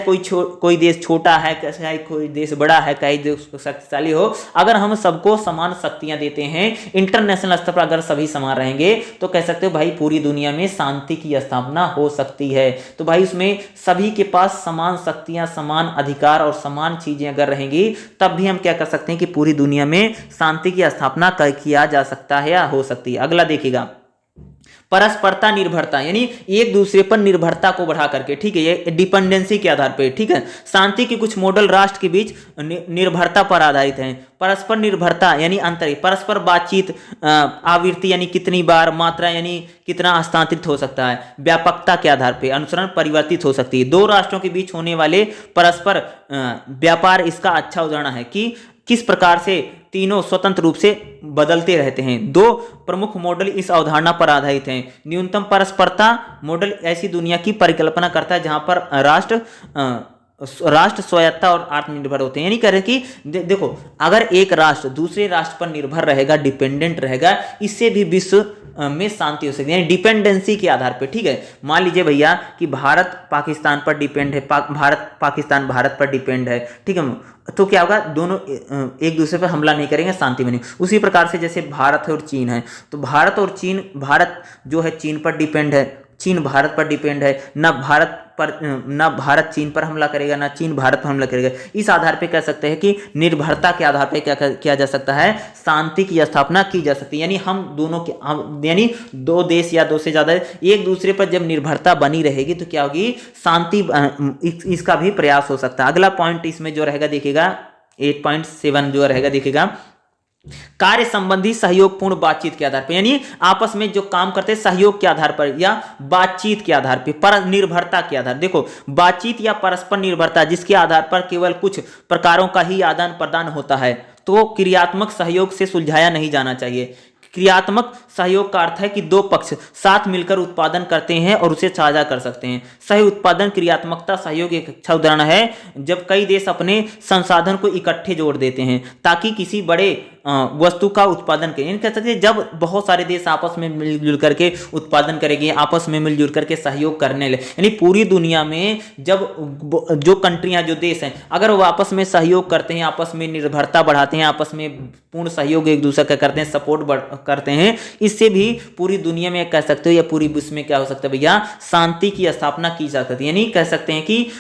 कोई देश छोटा है, चाहे कोई देश बड़ा है, चाहे देश शक्तिशाली हो, अगर हम सबको समान शक्तियां देते हैं, इंटरनेशनल स्तर पर अगर सभी समान रहेंगे तो कह सकते हो भाई पूरी दुनिया में शांति की स्थापना हो सकती है। तो भाई उसमें सभी के पास समान शक्तियां, समान अधिकार और समान चीजें अगर रहेंगी तब भी हम क्या कर सकते हैं कि पूरी दुनिया में शांति की स्थापना किया जा सकता है या हो सकती है। अगला देखिएगा, परस्परता निर्भरता, यानी एक दूसरे पर निर्भरता को बढ़ा करके, ठीक है, ये डिपेंडेंसी के आधार पर, ठीक है। शांति के कुछ मॉडल राष्ट्र के बीच निर्भरता पर आधारित हैं। परस्पर निर्भरता यानी अंतर, परस्पर बातचीत, आवृत्ति यानी कितनी बार, मात्रा यानी कितना हस्तांतरित हो सकता है, व्यापकता के आधार पर अनुसरण परिवर्तित हो सकती है। दो राष्ट्रों के बीच होने वाले परस्पर व्यापार इसका अच्छा उदाहरण है कि किस प्रकार से तीनों स्वतंत्र रूप से बदलते रहते हैं। दो प्रमुख मॉडल इस अवधारणा पर आधारित हैं। न्यूनतम परस्परता मॉडल ऐसी दुनिया की परिकल्पना करता है जहां पर राष्ट्र स्वायत्ता और आत्मनिर्भर होते हैं। यानी कह रहे कि देखो, अगर एक राष्ट्र दूसरे राष्ट्र पर निर्भर रहेगा, डिपेंडेंट रहेगा, इससे भी विश्व में शांति हो सकती है, यानी डिपेंडेंसी के आधार पे, ठीक है। मान लीजिए भैया कि भारत पाकिस्तान पर डिपेंड है, पाकिस्तान भारत पर डिपेंड है, ठीक है, तो क्या होगा, दोनों एक दूसरे पर हमला नहीं करेंगे, शांति बनेगी। उसी प्रकार से जैसे भारत है और चीन है, तो भारत जो है चीन पर डिपेंड है, चीन भारत पर डिपेंड है, ना भारत चीन पर हमला करेगा, ना चीन भारत पर हमला करेगा। इस आधार पे कह सकते हैं कि निर्भरता के आधार पे क्या किया जा सकता है, शांति की स्थापना की जा सकती है। यानी यानी दो देश या दो से ज्यादा एक दूसरे पर जब निर्भरता बनी रहेगी तो क्या होगी, शांति, इसका भी प्रयास हो सकता है। अगला पॉइंट इसमें जो रहेगा देखिएगा 8.7 जो रहेगा देखिएगा, कार्य संबंधी सहयोगपूर्ण बातचीत के आधार पर, यानी आपस में जो काम करते हैं सहयोग के आधार पर या बातचीत के आधार पर, पर निर्भरता के आधार। देखो, बातचीत या परस्पर निर्भरता जिसके आधार पर केवल कुछ प्रकारों का ही आदान प्रदान होता है तो क्रियात्मक सहयोग से सुलझाया नहीं जाना चाहिए। क्रियात्मक सहयोग का अर्थ है कि दो पक्ष साथ मिलकर उत्पादन करते हैं और उसे साझा कर सकते हैं। सही उत्पादन क्रियात्मकता सहयोग एक अच्छा उदाहरण है जब कई देश अपने संसाधन को इकट्ठे जोड़ देते हैं ताकि किसी बड़े वस्तु का उत्पादन करें। कह सकते हैं जब बहुत सारे देश आपस में मिलजुल करके उत्पादन करेंगे, आपस में मिलजुल करके सहयोग करने लगे, यानी पूरी दुनिया में जब जो कंट्रियां, जो देश हैं, अगर वो आपस में सहयोग करते हैं, आपस में निर्भरता बढ़ाते हैं, आपस में पूर्ण सहयोग एक दूसरे का करते हैं, सपोर्ट करते हैं, इससे भी पूरी दुनिया में कह सकते हो या पूरी विश्व में क्या हो सकता है भैया, शांति की स्थापना की जा सकती है। यानी कह सकते हैं कि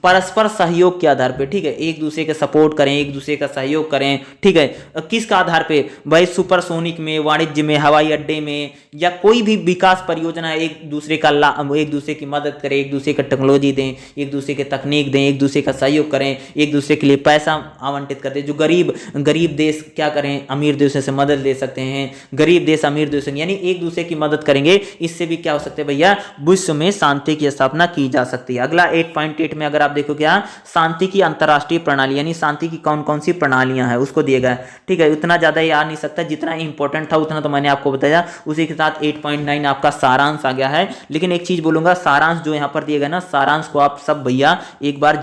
परस्पर सहयोग के आधार पर, ठीक है, एक दूसरे का सपोर्ट करें, एक दूसरे का सहयोग करें, ठीक है, किसका आधार पे भाई सुपरसोनिक में, वाणिज्य में, हवाई अड्डे में या कोई भी विकास परियोजना है, एक दूसरे की मदद करें, एक दूसरे का टेक्नोलॉजी दें, एक दूसरे के तकनीक दें, एक दूसरे का सहयोग करें, एक दूसरे के लिए पैसा आवंटित कर दें। जो गरीब देश क्या करें, अमीर देशों से मदद ले सकते हैं, गरीब देश अमीर देशों यानी एक दूसरे की मदद करेंगे, इससे भी क्या हो सकता है भैया, विश्व में शांति की स्थापना की जा सकती है। अगला 8.8 में अगर आप देखो क्या, शांति की अंतरराष्ट्रीय प्रणाली यानी शांति की कौन कौन सी प्रणालियां हैं उसको दिया गया है। ठीक है, उतना ज्यादा याद नहीं सकता, जितना इंपॉर्टेंट था उतना तो मैंने आपको बताया। उसी के साथ 8.9 आपका सारांश आ गया है। लेकिन एक चीज बोलूंगा, सारांश जो यहाँ पर दिया गया ना, सारांश को आप सब भैया एक बार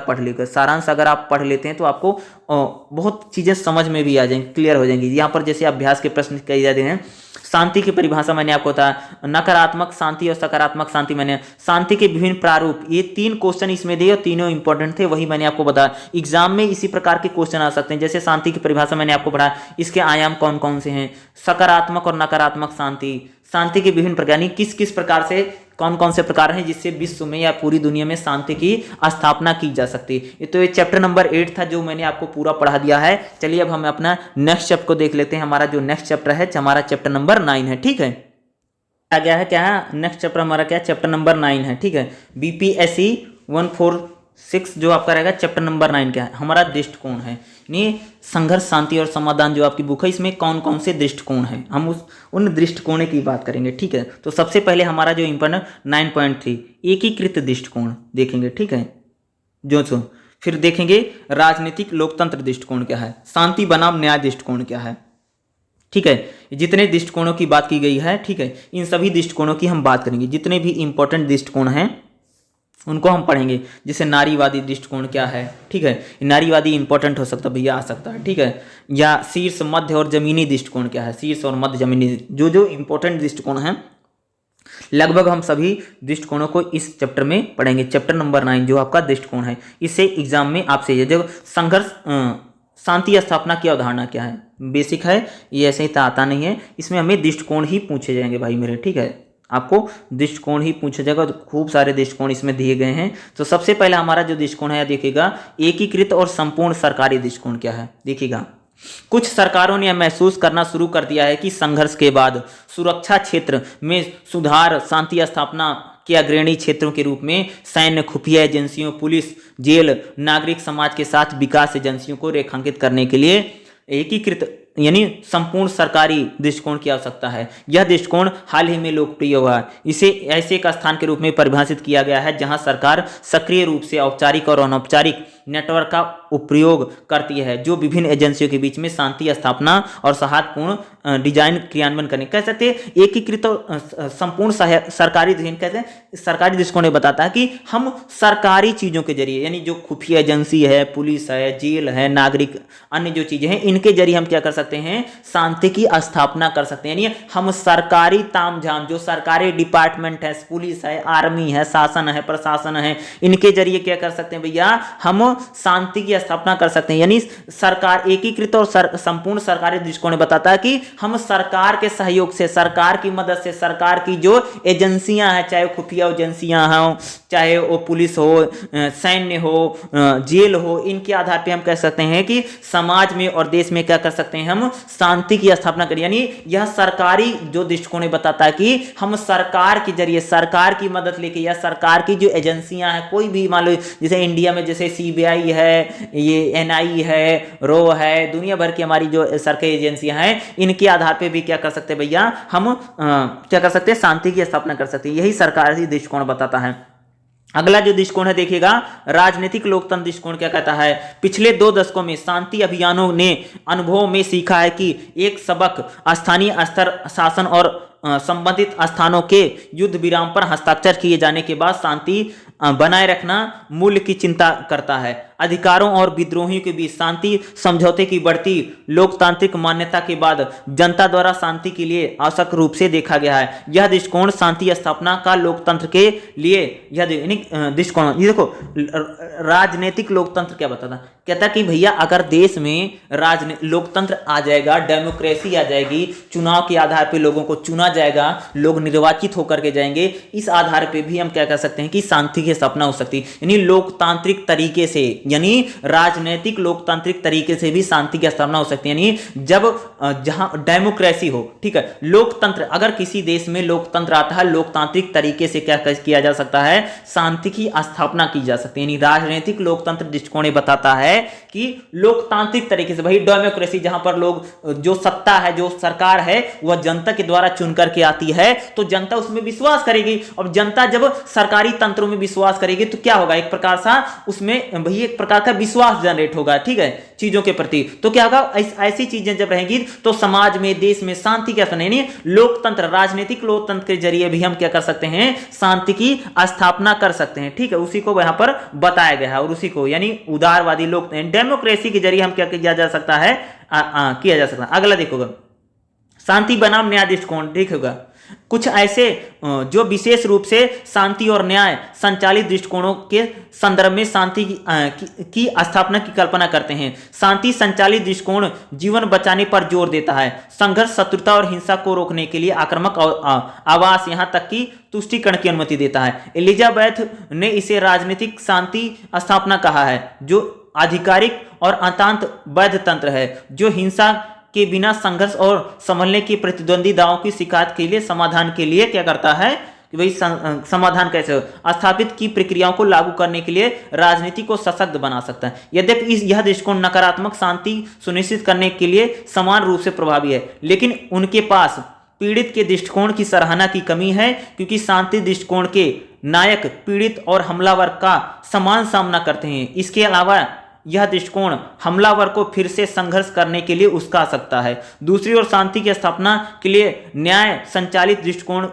पढ़ लीजिएगा। सारांश अगर आप पढ़ लेते हैं तो आपको बहुत चीजें समझ में भी आ जाएंगी, क्लियर हो जाएंगी। यहाँ पर जैसे अभ्यास के प्रश्न कहे जाते हैं, शांति की परिभाषा मैंने आपको बताया, नकारात्मक शांति और सकारात्मक शांति, मैंने शांति के विभिन्न प्रारूप, ये 3 क्वेश्चन इसमें दिए और तीनों इंपॉर्टेंट थे, वही मैंने आपको बताया। एग्जाम में इसी प्रकार के क्वेश्चन आ सकते हैं। जैसे शांति की परिभाषा मैंने आपको पढ़ाया, इसके आयाम कौन कौन से हैं, सकारात्मक और नकारात्मक शांति, शांति के विभिन्न प्रकार यानी किस किस प्रकार से, कौन कौन से प्रकार हैं जिससे विश्व में या पूरी दुनिया में शांति की स्थापना की जा सकती है। तो ये चैप्टर नंबर 8 था जो मैंने आपको पूरा पढ़ा दिया है। चलिए अब हम अपना नेक्स्ट चैप्टर को देख लेते हैं। हमारा जो नेक्स्ट चैप्टर है, हमारा चैप्टर नंबर 9 है। ठीक है, आ गया है क्या है, नेक्स्ट चैप्टर हमारा क्या है, चैप्टर नंबर 9 है। ठीक है, बीपीएससी 146 जो आपका रहेगा, चैप्टर नंबर 9 क्या है, हमारा दृष्टिकोण है। यानी संघर्ष, शांति और समाधान जो आपकी बुक है, इसमें कौन कौन से दृष्टिकोण हैं, हम उन दृष्टिकोण की बात करेंगे। ठीक है, तो सबसे पहले हमारा जो इंपॉर्टेंट 9.3 एकीकृत दृष्टिकोण देखेंगे। ठीक है, फिर देखेंगे राजनीतिक लोकतंत्र दृष्टिकोण क्या है, शांति बनाम न्याय दृष्टिकोण क्या है। ठीक है, जितने दृष्टिकोणों की बात की गई है, ठीक है, इन सभी दृष्टिकोणों की हम बात करेंगे। जितने भी इंपॉर्टेंट दृष्टिकोण हैं उनको हम पढ़ेंगे। जैसे नारीवादी दृष्टिकोण क्या है, ठीक है, नारीवादी इंपॉर्टेंट हो सकता है भैया, आ सकता है। ठीक है, या शीर्ष, मध्य और जमीनी दृष्टिकोण क्या है, शीर्ष और मध्य जमीनी, जो इंपॉर्टेंट दृष्टिकोण हैं लगभग हम सभी दृष्टिकोणों को इस चैप्टर में पढ़ेंगे। चैप्टर नंबर 9 जो आपका दृष्टिकोण है, इससे एग्जाम में आपसे जब संघर्ष, शांति स्थापना की अवधारणा क्या है, बेसिक है, ये ऐसे ही आता नहीं है, इसमें हमें दृष्टिकोण ही पूछे जाएंगे भाई मेरे। ठीक है, आपको दृष्टिकोण ही पूछा जाएगा, तो खूब सारे दृष्टिकोण इसमें दिए गए हैं। तो सबसे पहले हमारा जो दृष्टिकोण है देखिएगा, एकीकृत और संपूर्ण सरकारी दृष्टिकोण क्या है। देखिएगा, कुछ सरकारों ने महसूस करना शुरू कर दिया है कि संघर्ष के बाद सुरक्षा क्षेत्र में सुधार, शांति स्थापना के अग्रणी क्षेत्रों के रूप में सैन्य, खुफिया एजेंसियों, पुलिस, जेल, नागरिक समाज के साथ विकास एजेंसियों को रेखांकित करने के लिए एकीकृत यानी संपूर्ण सरकारी दृष्टिकोण की आवश्यकता है। यह दृष्टिकोण हाल ही में लोकप्रिय हुआ है। इसे ऐसे एक स्थान के रूप में परिभाषित किया गया है जहां सरकार सक्रिय रूप से औपचारिक और अनौपचारिक नेटवर्क का उपयोग करती है, जो विभिन्न एजेंसियों के बीच में शांति स्थापना और सौहार्दपूर्ण डिजाइन क्रियान्वयन करने, कह सकते हैं एकीकृत और संपूर्ण सरकारी दृष्टिकोण। कहते हैं सरकारी दृष्टिकोण बताता है कि हम सरकारी चीजों के जरिए, यानी जो खुफिया एजेंसी है, पुलिस है, जेल है, नागरिक, अन्य जो चीजें हैं, इनके जरिए हम क्या कर सकते हैं, शांति की स्थापना कर सकते हैं। यानी हम सरकारी तामझाम, जो सरकारी डिपार्टमेंट है, पुलिस है, आर्मी है, शासन है, प्रशासन है, इनके जरिए क्या कर सकते हैं भैया, हम शांति की स्थापना कर सकते हैं। यानी सरकार एकीकृत और संपूर्ण सरकारी दृष्टिकोण बताता है कि हम सरकार के सहयोग से, सरकार की मदद से, सरकार की जो एजेंसियां हैं, चाहे खुफिया एजेंसियां हो, चाहे वो पुलिस हो, सैन्य हो, जेल हो, इनके आधार पर हम कह सकते हैं कि समाज में और देश में क्या कर सकते हैं, हम शांति की स्थापना करें। यानी यह सरकारी जो दृष्टिकोण बताता है कि हम सरकार के जरिए, सरकार की मदद लेके, या सरकार की जो एजेंसियां हैं, कोई भी मान लो जैसे इंडिया में जैसे सीबीआई है, ये एनआई है, रो है, दुनिया भर की हमारी जो सरकारी एजेंसियां हैं, इनके आधार पे भी क्या कर सकते हैं भैया, हम क्या कर सकते हैं, शांति की स्थापना कर सकते हैं। यही सरकारी दृष्टिकोण बताता है। अगला जो दृष्टिकोण है देखिएगा, राजनीतिक लोकतंत्र दृष्टिकोण क्या कहता है, पिछले 2 दशकों में शांति अभियानों ने अनुभव में सीखा है कि एक सबक स्थानीय स्तर शासन और संबंधित स्थानों के युद्ध विराम पर हस्ताक्षर किए जाने के बाद शांति बनाए रखना मूल्य की चिंता करता है। अधिकारों और विद्रोहियों के बीच शांति समझौते की बढ़ती लोकतांत्रिक मान्यता के बाद जनता द्वारा शांति के लिए आवश्यक रूप से देखा गया है। यह दृष्टिकोण शांति स्थापना का लोकतंत्र के लिए यह दृष्टिकोण, ये देखो राजनीतिक लोकतंत्र क्या बताता, कहता कि भैया अगर देश में लोकतंत्र आ जाएगा, डेमोक्रेसी आ जाएगी, चुनाव के आधार पर लोगों को चुना जाएगा, लोग निर्वाचित होकर के जाएंगे, इस आधार पर भी हम क्या कह सकते हैं कि शांति की स्थापना हो सकती है। यानी लोकतांत्रिक तरीके से यानी राजनीतिक लोकतांत्रिक तरीके से भी शांति की स्थापना हो सकती है। यानी जब जहां डेमोक्रेसी हो, ठीक है, लोकतंत्र, अगर किसी देश में लोकतंत्र आता है, लोकतांत्रिक तरीके से क्या किया जा सकता है, शांति की स्थापना की जा सकती है। यानी राजनीतिक लोकतंत्र दृष्टिकोण बताता है कि लोकतांत्रिक तरीके से, भाई डेमोक्रेसी जहां पर लोग, जो सत्ता है, जो सरकार है, वह जनता के द्वारा चुन करके आती है, तो जनता उसमें विश्वास करेगी। और जनता जब सरकारी तंत्रों में विश्वास करेगी तो क्या होगा, एक प्रकार सा उसमें भाई एक प्रकार का विश्वास जनरेट होगा, ठीक है, चीजों के प्रति। तो क्या होगा, ऐसी चीजें जब रहेंगी तो समाज में, देश में शांति क्या नहीं, लोकतंत्र, राजनीतिक लोकतंत्र के जरिए भी हम क्या कर सकते हैं, शांति की स्थापना कर सकते हैं, ठीक है। उसी को यहां पर बताया गया है, और उसी को यानी उदारवादी लोक डेमोक्रेसी के जरिए हम क्या किया जा सकता है, किया जा सकता है। अगला देखोगा, शांति बनाम न्याय दृष्टिकोण, ठीक होगा। कुछ ऐसे जो विशेष रूप से शांति और न्याय संचालित दृष्टिकोणों के संदर्भ में शांति की स्थापना की कल्पना करते हैं। शांति संचालित दृष्टिकोण जीवन बचाने पर जोर देता है, संघर्ष, शत्रुता और हिंसा को रोकने के लिए आक्रामक आवास, यहां तक कि तुष्टीकरण की अनुमति देता है। एलिजाबेथ ने इसे राजनीतिक शांति स्थापना कहा है, जो आधिकारिक और अत्यंत वैध तंत्र है, जो हिंसा के बिना संघर्ष और संभलने की प्रतिद्वंदी दावों की शिकायत के लिए समाधान के लिए क्या करता है कि भाई समाधान कैसे हो, स्थापित की प्रक्रियाओं को लागू करने के लिए राजनीति को सशक्त बना सकता है। यद्यपि यह दृष्टिकोण नकारात्मक शांति सुनिश्चित करने के लिए समान रूप से प्रभावी है, लेकिन उनके पास पीड़ित के दृष्टिकोण की सराहना की कमी है, क्योंकि शांति दृष्टिकोण के नायक पीड़ित और हमलावर का समान सामना करते हैं। इसके अलावा यह दृष्टिकोण हमलावर को फिर से संघर्ष करने के लिए उकसा सकता है। दूसरी ओर शांति की स्थापना के लिए न्याय संचालित दृष्टिकोण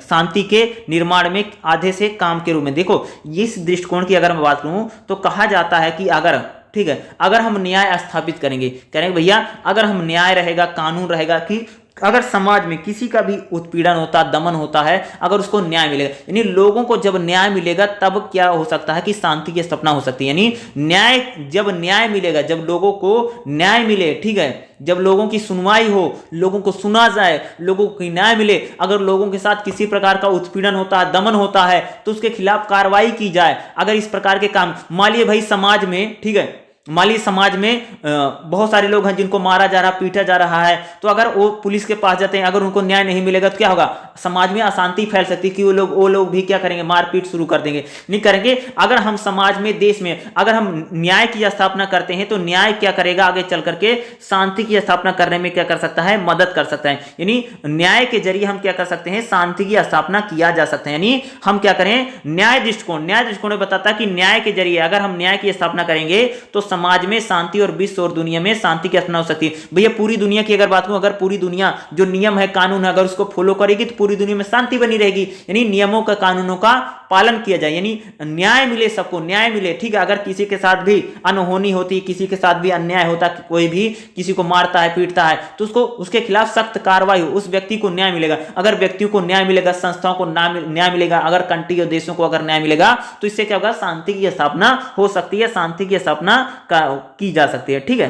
शांति के निर्माण में आधे से काम के रूप में, देखो इस दृष्टिकोण की अगर मैं बात करूं तो कहा जाता है कि अगर, ठीक है, अगर हम न्याय स्थापित करेंगे भैया, अगर हम न्याय रहेगा, कानून रहेगा, कि अगर समाज में किसी का भी उत्पीड़न होता, दमन होता है, अगर उसको न्याय मिलेगा, यानी लोगों को जब न्याय मिलेगा तब क्या हो सकता है कि शांति की स्थापना हो सकती है। यानी न्याय, जब न्याय मिलेगा, जब लोगों को न्याय मिले, ठीक है, जब लोगों की सुनवाई हो, लोगों को सुना जाए, लोगों को न्याय मिले, अगर लोगों के साथ किसी प्रकार का उत्पीड़न होता है, दमन होता है, तो उसके खिलाफ कार्रवाई की जाए। अगर इस प्रकार के काम, मान लीजिए भाई समाज में, ठीक है, मान लीजिए समाज में बहुत सारे लोग हैं जिनको मारा जा रहा, पीटा जा रहा है, तो अगर वो पुलिस के पास जाते हैं, अगर उनको न्याय नहीं मिलेगा तो क्या होगा, समाज में अशांति फैल सकती है, कि वो लोग भी क्या करेंगे, मारपीट शुरू कर देंगे, नहीं करेंगे। अगर हम समाज में, देश में अगर हम न्याय की स्थापना करते हैं तो न्याय क्या करेगा, आगे चल करके शांति की स्थापना करने में क्या कर सकता है, मदद कर सकता है। यानी न्याय के जरिए हम क्या कर सकते हैं, शांति की स्थापना किया जा सकता है। यानी हम क्या करें, न्याय दृष्टिकोण बताता है कि न्याय के जरिए अगर हम न्याय की स्थापना करेंगे तो समाज में शांति और विश्व और दुनिया में शांति की स्थापना हो सकती है। भैया पूरी दुनिया की अगर बात करूं, अगर पूरी दुनिया जो नियम है, कानून है, अगर उसको फॉलो करेगी तो पूरी दुनिया में शांति बनी रहेगी। यानी नियमों का, कानूनों का पालन किया जाए, यानी न्याय मिले, सबको न्याय मिले, ठीक है। अगर किसी के साथ भी अनहोनी होती, किसी के साथ भी अन्याय होता, कोई भी किसी को मारता है, पीटता है, तो उसको, उसके खिलाफ सख्त कार्रवाई हो, उस व्यक्ति को न्याय मिलेगा। अगर व्यक्तियों को न्याय मिलेगा, संस्थाओं को न्याय मिलेगा, अगर कंट्री और देशों को अगर न्याय मिलेगा, तो इससे क्या होगा, शांति की स्थापना हो सकती है, शांति की स्थापना की जा सकती है, ठीक है।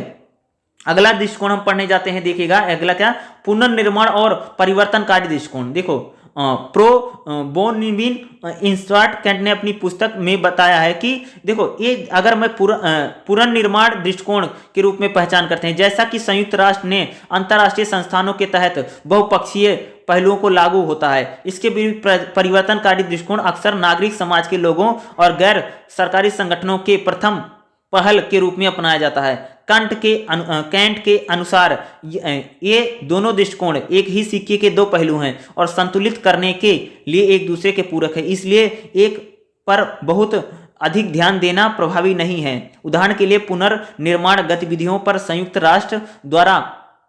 अगला दृष्टिकोण हम पढ़ने जाते हैं, देखिएगा अगला क्या, पुनर्निर्माण और परिवर्तनकारी दृष्टिकोण। देखो प्रो बोनविन इंस्ट्राट कैंट ने अपनी पुस्तक में बताया है कि देखो ये अगर मैं पुनर्निर्माण दृष्टिकोण के रूप में पहचान करते हैं, जैसा कि संयुक्त राष्ट्र ने अंतर्राष्ट्रीय संस्थानों के तहत बहुपक्षीय पहलुओं को लागू होता है। इसके विरुद्ध परिवर्तनकारी दृष्टिकोण अक्सर नागरिक समाज के लोगों और गैर सरकारी संगठनों के प्रथम पहल के रूप में अपनाया जाता है। कैंट के अनुसार ये दोनों दृष्टिकोण एक ही सिक्के के दो पहलू हैं और संतुलित करने के लिए एक दूसरे के पूरक है, इसलिए एक पर बहुत अधिक ध्यान देना प्रभावी नहीं है। उदाहरण के लिए पुनर्निर्माण गतिविधियों पर संयुक्त राष्ट्र द्वारा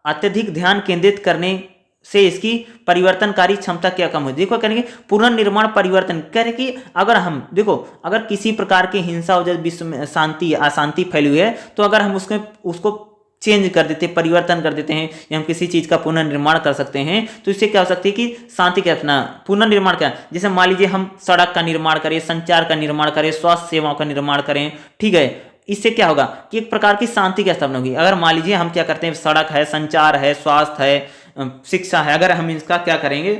अत्यधिक ध्यान केंद्रित करने से इसकी परिवर्तनकारी क्षमता क्या कम हो। देखो करेंगे पुनर्निर्माण परिवर्तन करें कि अगर हम देखो, अगर किसी प्रकार की हिंसा हो जाए, विश्व में शांति अशांति फैली हुई है, तो अगर हम उसको चेंज कर देते, परिवर्तन कर देते हैं, या हम किसी चीज का पुनर्निर्माण कर सकते हैं, तो इससे क्या हो सकती है कि शांति का अपना पुनर्निर्माण क्या, जैसे मान लीजिए हम सड़क का निर्माण करें, संचार का निर्माण करें, स्वास्थ्य सेवाओं का निर्माण करें, ठीक है, इससे क्या होगा कि एक प्रकार की शांति की स्थापना होगी। अगर मान लीजिए हम क्या करते हैं, सड़क है, संचार है, स्वास्थ्य है, शिक्षा है, अगर हम इसका क्या करेंगे,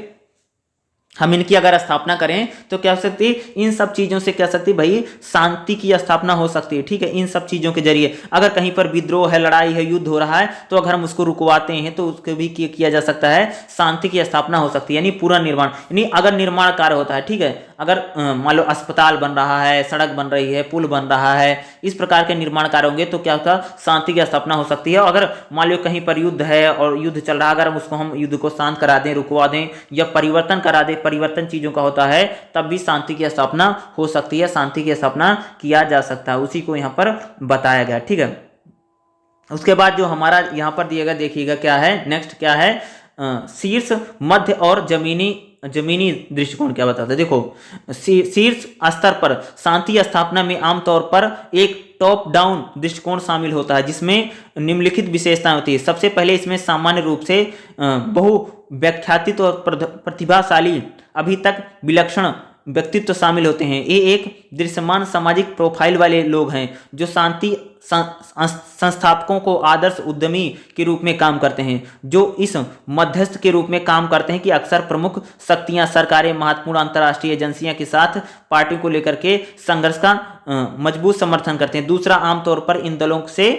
हम इनकी अगर स्थापना करें तो क्या हो सकती है, इन सब चीजों से क्या सकती है भाई, शांति की स्थापना हो सकती है। ठीक है, इन सब चीजों के जरिए अगर कहीं पर विद्रोह है, लड़ाई है, युद्ध हो रहा है, तो अगर हम उसको रुकवाते हैं तो उसको भी किया जा सकता है, शांति की स्थापना हो सकती है, यानी पूरा निर्माण। यानी अगर निर्माण कार्य होता है, ठीक है, अगर मान लो अस्पताल बन रहा है, सड़क बन रही है, पुल बन रहा है, इस प्रकार के निर्माण कार्य होंगे तो क्या होगा, शांति की स्थापना हो सकती है। अगर मान लो कहीं पर युद्ध है और युद्ध चल रहा है, अगर उसको हम युद्ध को शांत करा दें, रुकवा दें या परिवर्तन करा दें, परिवर्तन चीजों का होता है, तब भी शांति की स्थापना हो सकती है, शांति की स्थापना किया जा सकता है। उसी को यहाँ पर बताया गया। ठीक है, उसके बाद जो हमारा यहाँ पर दिएगा, देखिएगा क्या है, नेक्स्ट क्या है, शीर्ष, मध्य और जमीनी दृष्टिकोण क्या बताता है। देखो, शीर्ष स्तर पर शांति स्थापना में आमतौर पर एक टॉप डाउन दृष्टिकोण शामिल होता है, जिसमें निम्नलिखित विशेषताएं होती है। सबसे पहले इसमें सामान्य रूप से बहु व्याख्यातित और प्रतिभाशाली, अभी तक विलक्षण व्यक्तित्व शामिल होते हैं। ये एक दृश्यमान सामाजिक प्रोफाइल वाले लोग हैं जो शांति संस्थापकों को आदर्श उद्यमी के रूप में काम करते हैं, जो इस मध्यस्थ के रूप में काम करते हैं कि अक्सर प्रमुख शक्तियां, सरकारें, महत्वपूर्ण अंतर्राष्ट्रीय एजेंसियां के साथ पार्टी को लेकर के संघर्ष का मजबूत समर्थन करते हैं। दूसरा, आमतौर पर इन दलों से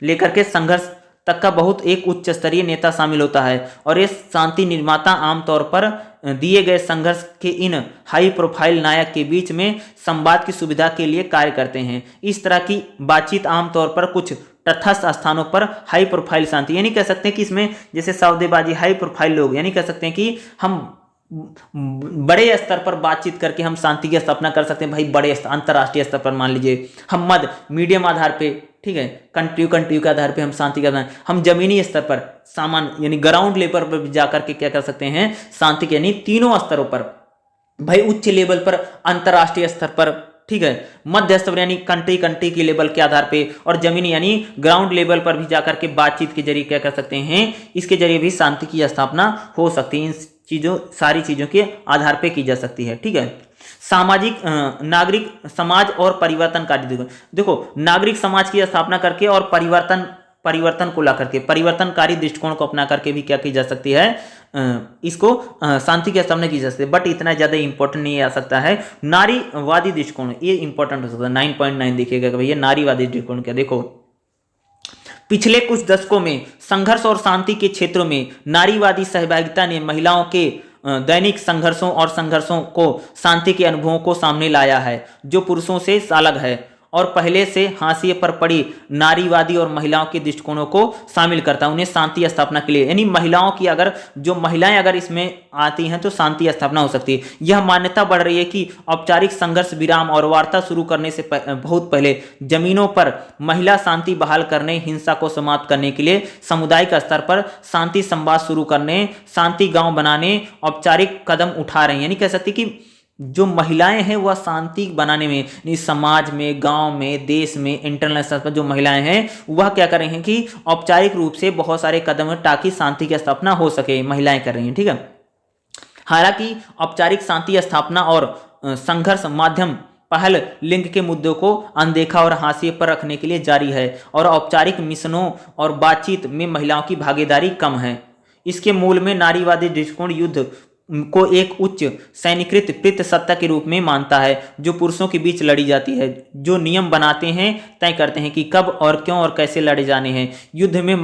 लेकर के संघर्ष तक का बहुत एक उच्च स्तरीय नेता शामिल होता है और ये शांति निर्माता आमतौर पर दिए गए संघर्ष के इन हाई प्रोफाइल नायक के बीच में संवाद की सुविधा के लिए कार्य करते हैं। इस तरह की बातचीत आमतौर पर कुछ तटस्थ स्थानों पर हाई प्रोफाइल शांति, यानी कह सकते हैं कि इसमें जैसे सौदेबाजी, हाई प्रोफाइल लोग, यानी कह सकते हैं कि हम बड़े स्तर पर बातचीत करके हम शांति की स्थापना कर सकते हैं। भाई बड़े अंतर्राष्ट्रीय स्तर पर मान लीजिए, हम मीडियम आधार पे, ठीक है, कंट्री के आधार पे हम शांति करना है। हम जमीनी स्तर पर सामान्य यानी ग्राउंड लेवल पर जाकर के क्या कर सकते हैं, शांति, यानी तीनों स्तरों पर, भाई उच्च लेवल पर, अंतर्राष्ट्रीय स्तर पर, ठीक है, मध्य स्तर यानी कंट्री के लेवल के आधार पे, और जमीनी यानी ग्राउंड लेवल पर भी जाकर के बातचीत के जरिए क्या कर सकते हैं, इसके जरिए भी शांति की स्थापना हो सकती है। इन चीजों, सारी चीजों के आधार पे की जा सकती है। ठीक है, सामाजिक नागरिक समाज और परिवर्तनकारी, देखो नागरिक समाज की स्थापना करके और परिवर्तन को ला करके, परिवर्तनकारी दृष्टिकोण को अपना करके भी क्या की जा सकती है, इसको शांति की स्थापना की जा सकती है। बट इतना ज्यादा इंपॉर्टेंट नहीं आ सकता है। नारीवादी दृष्टिकोण, ये इंपॉर्टेंट हो सकता है। 9.9 देखिएगा भैया, नारीवादी दृष्टिकोण क्या, देखो पिछले कुछ दशकों में संघर्ष और शांति के क्षेत्रों में नारीवादी सहभागिता ने महिलाओं के दैनिक संघर्षों को, शांति के अनुभवों को सामने लाया है, जो पुरुषों से अलग है और पहले से हाशिए पर पड़ी नारीवादी और महिलाओं के दृष्टिकोणों को शामिल करता है, उन्हें शांति स्थापना के लिए, यानी महिलाओं की अगर जो महिलाएं अगर इसमें आती हैं तो शांति स्थापना हो सकती है। यह मान्यता बढ़ रही है कि औपचारिक संघर्ष विराम और वार्ता शुरू करने से बहुत पहले जमीनों पर महिला शांति बहाल करने, हिंसा को समाप्त करने के लिए सामुदायिक स्तर पर शांति संवाद शुरू करने, शांति गांव बनाने औपचारिक कदम उठा रहे हैं। यानी कह सकते कि जो महिलाएं हैं वह शांति बनाने में, समाज में, गांव में, देश में, इंटरनेशनल पर जो महिलाएं हैं वह क्या कर रही हैं कि औपचारिक रूप से बहुत सारे कदम ताकि शांति की स्थापना हो सके, महिलाएं कर रही हैं। ठीक है, हालांकि औपचारिक शांति स्थापना और संघर्ष माध्यम पहल लिंग के मुद्दों को अनदेखा और हाशिए पर रखने के लिए जारी है और औपचारिक मिशनों और बातचीत में महिलाओं की भागीदारी कम है। इसके मूल में नारीवादी दृष्टिकोण युद्ध को एक उच्च सैनिकृत पितृसत्ता के रूप में मानता है, जो पुरुषों के बीच लड़ी जाती है, जो नियम बनाते हैं, तय करते हैं कि कब और क्यों और कैसे लड़े जाने हैं। युद्ध में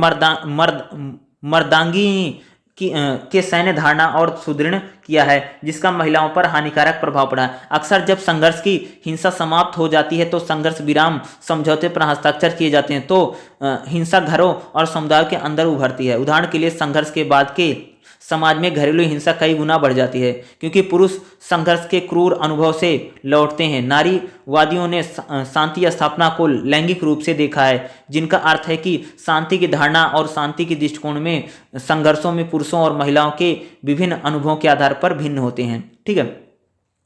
मर्दांगी के सैन्य धारणा और सुदृढ़ किया है, जिसका महिलाओं पर हानिकारक प्रभाव पड़ा है। अक्सर जब संघर्ष की हिंसा समाप्त हो जाती है तो संघर्ष विराम समझौते पर हस्ताक्षर किए जाते हैं, तो हिंसा घरों और समुदायों के अंदर उभरती है। उदाहरण के लिए संघर्ष के बाद के समाज में घरेलू हिंसा कई गुना बढ़ जाती है, क्योंकि पुरुष संघर्ष के क्रूर अनुभव से लौटते हैं। नारीवादियों ने शांति स्थापना को लैंगिक रूप से देखा है, जिनका अर्थ है कि शांति की धारणा और शांति के दृष्टिकोण में संघर्षों में पुरुषों और महिलाओं के विभिन्न अनुभवों के आधार पर भिन्न होते हैं। ठीक है,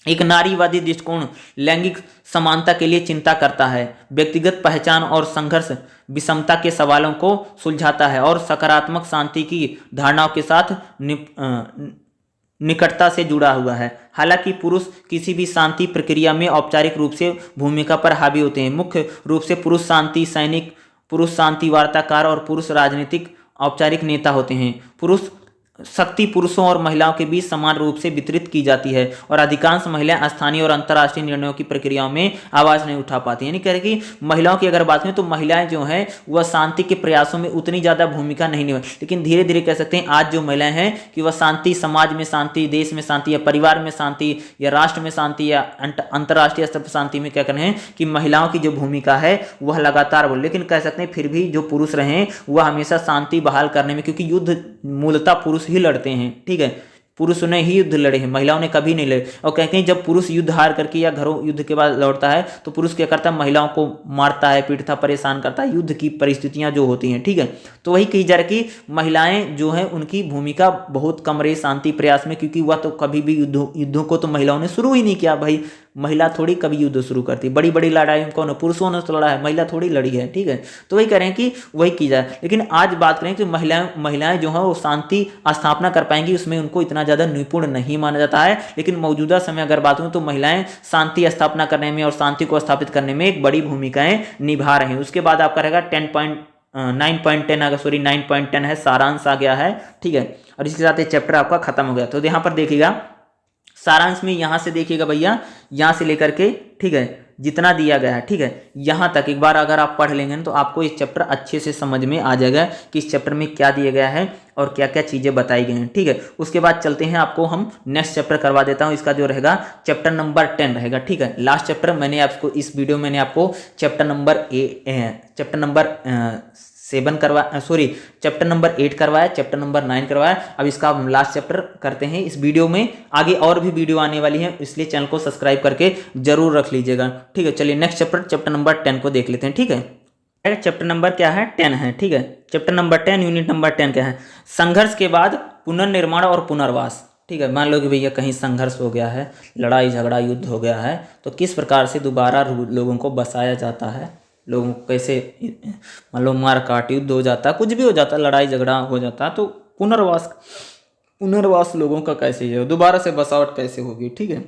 एक नारीवादी दृष्टिकोण लैंगिक समानता के लिए चिंता करता है, व्यक्तिगत पहचान और संघर्ष विषमता के सवालों को सुलझाता है और सकारात्मक शांति की धारणाओं के साथ निकटता से जुड़ा हुआ है। हालांकि पुरुष किसी भी शांति प्रक्रिया में औपचारिक रूप से भूमिका पर हावी होते हैं। मुख्य रूप से पुरुष शांति सैनिक, पुरुष शांति वार्ताकार और पुरुष राजनीतिक औपचारिक नेता होते हैं। पुरुष शक्ति पुरुषों और महिलाओं के बीच समान रूप से वितरित की जाती है और अधिकांश महिलाएं स्थानीय और अंतर्राष्ट्रीय निर्णयों की प्रक्रियाओं में आवाज नहीं उठा पाती। यानी कह रहे कि महिलाओं की अगर बात करें तो महिलाएं जो हैं वह शांति के प्रयासों में उतनी ज्यादा भूमिका नहीं निभाती, लेकिन धीरे धीरे कह सकते हैं आज जो महिलाएं हैं कि वह शांति, समाज में शांति, देश में शांति या परिवार में शांति या राष्ट्र में शांति या अंतर्राष्ट्रीय स्तर पर शांति में क्या कर रहे हैं कि महिलाओं की जो भूमिका है वह लगातार बोल, लेकिन कह सकते हैं फिर भी जो पुरुष रहे वह हमेशा शांति बहाल करने में, क्योंकि युद्ध मूलतः पुरुष ही लड़ते हैं, ठीक है, पुरुषों ने ही युद्ध लड़े हैं, महिलाओं ने कभी नहीं लड़े। और कहते हैं जब पुरुष युद्ध हार करके या घरों युद्ध के बाद लौटता है तो पुरुष क्या करता है, महिलाओं को मारता है, पीटता, परेशान करता है, युद्ध की परिस्थितियां जो होती हैं, ठीक है। तो वही कही जा रही है कि महिलाएं जो है उनकी भूमिका बहुत कम रही शांति प्रयास में, क्योंकि वह तो कभी भी युद्धों को तो महिलाओं ने शुरू ही नहीं किया। भाई महिला थोड़ी कभी युद्ध शुरू करती, बड़ी बड़ी लड़ाई कौन, पुरुषों ने तो लड़ा है, महिला थोड़ी लड़ी है, ठीक है। तो वही कह रहे हैं कि वही की जाए, लेकिन आज बात करें कि महिलाएं जो है वो शांति स्थापना कर पाएंगी, उसमें उनको इतना ज़्यादा निपुण नहीं माना जाता है। लेकिन मौजूदा समय अगर बात करूं तो महिलाएं शांति स्थापना करने में और शांति को स्थापित करने में एक बड़ी भूमिकाएं निभा रही हैं। उसके बाद आपका रहेगा 9.10 अगर 9.10 है, सारांश आ गया है, ठीक है। और इसके साथ ये चैप्टर आपका खत्म हो गया। तो यहाँ पर देखिएगा सारांश में यहाँ से देखिएगा भैया, यहाँ से लेकर के, ठीक है, जितना दिया गया है, ठीक है, यहाँ तक एक बार अगर आप पढ़ लेंगे तो आपको इस चैप्टर अच्छे से समझ में आ जाएगा कि इस चैप्टर में क्या दिया गया है और क्या क्या चीज़ें बताई गई हैं, ठीक है। उसके बाद चलते हैं, आपको हम नेक्स्ट चैप्टर करवा देता हूँ। इसका जो रहेगा चैप्टर नंबर 10 रहेगा, ठीक है। लास्ट चैप्टर मैंने आपको इस वीडियो में चैप्टर नंबर 8 करवाया, चैप्टर नंबर 9 करवाया। अब इसका हम लास्ट चैप्टर करते हैं इस वीडियो में। आगे और भी वीडियो आने वाली है, इसलिए चैनल को सब्सक्राइब करके जरूर रख लीजिएगा, ठीक है। चलिए नेक्स्ट चैप्टर नंबर 10 को देख लेते हैं, ठीक है। चैप्टर नंबर क्या है, 10 है, ठीक है। चैप्टर नंबर 10 यूनिट नंबर 10 क्या है, संघर्ष के बाद पुनर्निर्माण और पुनर्वास, ठीक है। मान लो कि भैया कहीं संघर्ष हो गया है, लड़ाई झगड़ा युद्ध हो गया है, तो किस प्रकार से दोबारा लोगों को बसाया जाता है, लोगों को कैसे, मान लो मार काट युद्ध हो जाता है, कुछ भी हो जाता है, लड़ाई झगड़ा हो जाता है, तो पुनर्वास लोगों का कैसे है, दोबारा से बसावट कैसे होगी, ठीक है।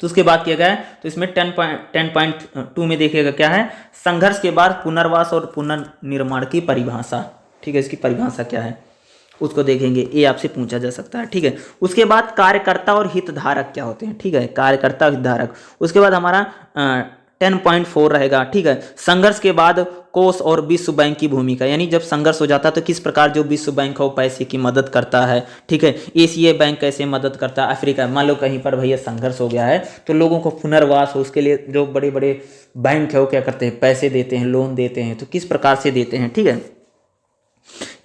तो उसके बाद किया गया है, तो इसमें 10.2 में देखिएगा क्या है, संघर्ष के बाद पुनर्वास और पुनर्निर्माण की परिभाषा, ठीक है। इसकी परिभाषा क्या है उसको देखेंगे, ये आपसे पूछा जा सकता है, ठीक है। उसके बाद कार्यकर्ता और हितधारक क्या होते हैं, ठीक है, कार्यकर्ता और हितधारक। उसके बाद हमारा 10.4 रहेगा, ठीक है, संघर्ष के बाद कोष और विश्व बैंक की भूमिका, यानी जब संघर्ष हो जाता है तो किस प्रकार जो विश्व बैंक है वो पैसे की मदद करता है, ठीक है। एशियाई बैंक कैसे मदद करता है, अफ्रीका, मान लो कहीं पर भैया संघर्ष हो गया है तो लोगों को पुनर्वास हो, उसके लिए जो बड़े बड़े बैंक है वो क्या करते हैं, पैसे देते हैं, लोन देते हैं, तो किस प्रकार से देते हैं, ठीक है।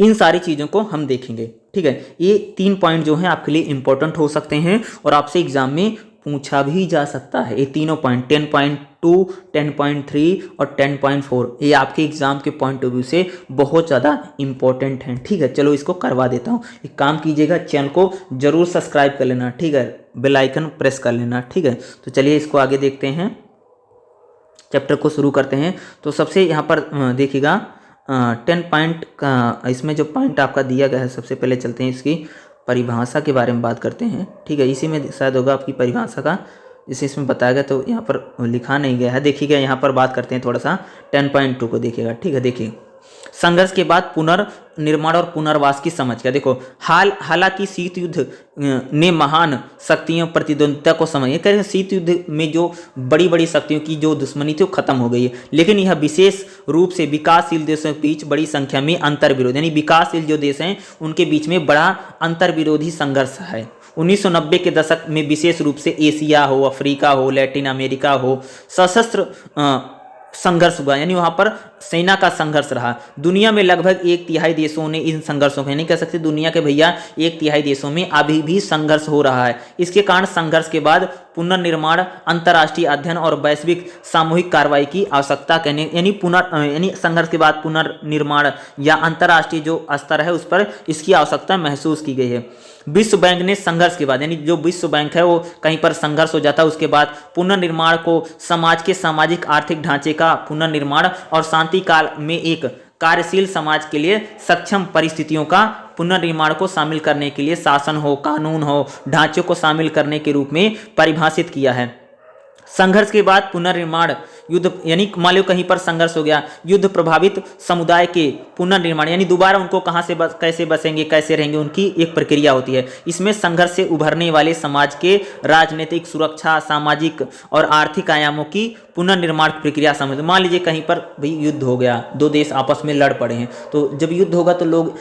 इन सारी चीज़ों को हम देखेंगे, ठीक है। ये 3 पॉइंट जो हैं आपके लिए इंपॉर्टेंट हो सकते हैं और आपसे एग्जाम में पूछा भी जा सकता है। ये तीनों पॉइंट 10.2, 10.3 और 10.4 ये आपके एग्जाम के पॉइंट ऑफ व्यू से बहुत ज़्यादा इंपॉर्टेंट हैं, ठीक है। चलो इसको करवा देता हूँ। एक काम कीजिएगा, चैनल को जरूर सब्सक्राइब कर लेना, ठीक है, बेल आइकन प्रेस कर लेना, ठीक है। तो चलिए इसको आगे देखते हैं, चैप्टर को शुरू करते हैं। तो सबसे यहाँ पर देखिएगा 10 पॉइंट का, इसमें जो पॉइंट आपका दिया गया है, सबसे पहले चलते हैं इसकी परिभाषा के बारे में बात करते हैं, ठीक है। इसी में शायद होगा आपकी परिभाषा का, जिसे इसमें बताया गया, तो यहाँ पर लिखा नहीं गया है, देखिएगा यहाँ पर बात करते हैं थोड़ा सा 10.2 को देखिएगा, ठीक है। देखिए संघर्ष के बाद पुनर्निर्माण और पुनर्वास की समझ क्या, देखो हालांकि शीत युद्ध ने महान शक्तियों प्रतिद्वंदिता को समझ, कह रहे शीत युद्ध में जो बड़ी बड़ी शक्तियों की जो दुश्मनी थी वो खत्म हो गई है, लेकिन यह विशेष रूप से विकासशील देशों के बीच बड़ी संख्या में अंतर विरोध, यानी विकासशील जो देश हैं उनके बीच में बड़ा अंतर विरोधी संघर्ष है। 1990 के दशक में विशेष रूप से एशिया हो, अफ्रीका हो, लैटिन अमेरिका हो, सशस्त्र संघर्ष हुआ, यानी वहाँ पर सेना का संघर्ष रहा। दुनिया में लगभग 1/3 देशों ने इन संघर्षों को, नहीं कह सकते दुनिया के भैया 1/3 देशों में अभी भी संघर्ष हो रहा है। इसके कारण संघर्ष के बाद पुनर्निर्माण, अंतर्राष्ट्रीय अध्ययन और वैश्विक सामूहिक कार्रवाई की आवश्यकता कहने, यानी संघर्ष के बाद पुनर्निर्माण या अंतर्राष्ट्रीय जो स्तर है उस पर इसकी आवश्यकता महसूस की गई है। विश्व बैंक ने संघर्ष के बाद, यानी जो विश्व बैंक है वो कहीं पर संघर्ष हो जाता है, उसके बाद पुनर्निर्माण को समाज के सामाजिक आर्थिक ढांचे का पुनर्निर्माण और शांति काल में एक कार्यशील समाज के लिए सक्षम परिस्थितियों का पुनर्निर्माण को शामिल करने के लिए शासन हो, कानून हो, ढांचों को शामिल करने के रूप में परिभाषित किया है। संघर्ष के बाद पुनर्निर्माण युद्ध यानी मान लो कहीं पर संघर्ष हो गया, युद्ध प्रभावित समुदाय के पुनर्निर्माण यानी दोबारा उनको कहाँ से कैसे बसेंगे, कैसे रहेंगे, उनकी एक प्रक्रिया होती है। इसमें संघर्ष से उभरने वाले समाज के राजनीतिक, सुरक्षा, सामाजिक और आर्थिक आयामों की पुनर्निर्माण प्रक्रिया समझ। मान लीजिए कहीं पर भाई युद्ध हो गया, दो देश आपस में लड़ पड़े हैं, तो जब युद्ध होगा तो लोग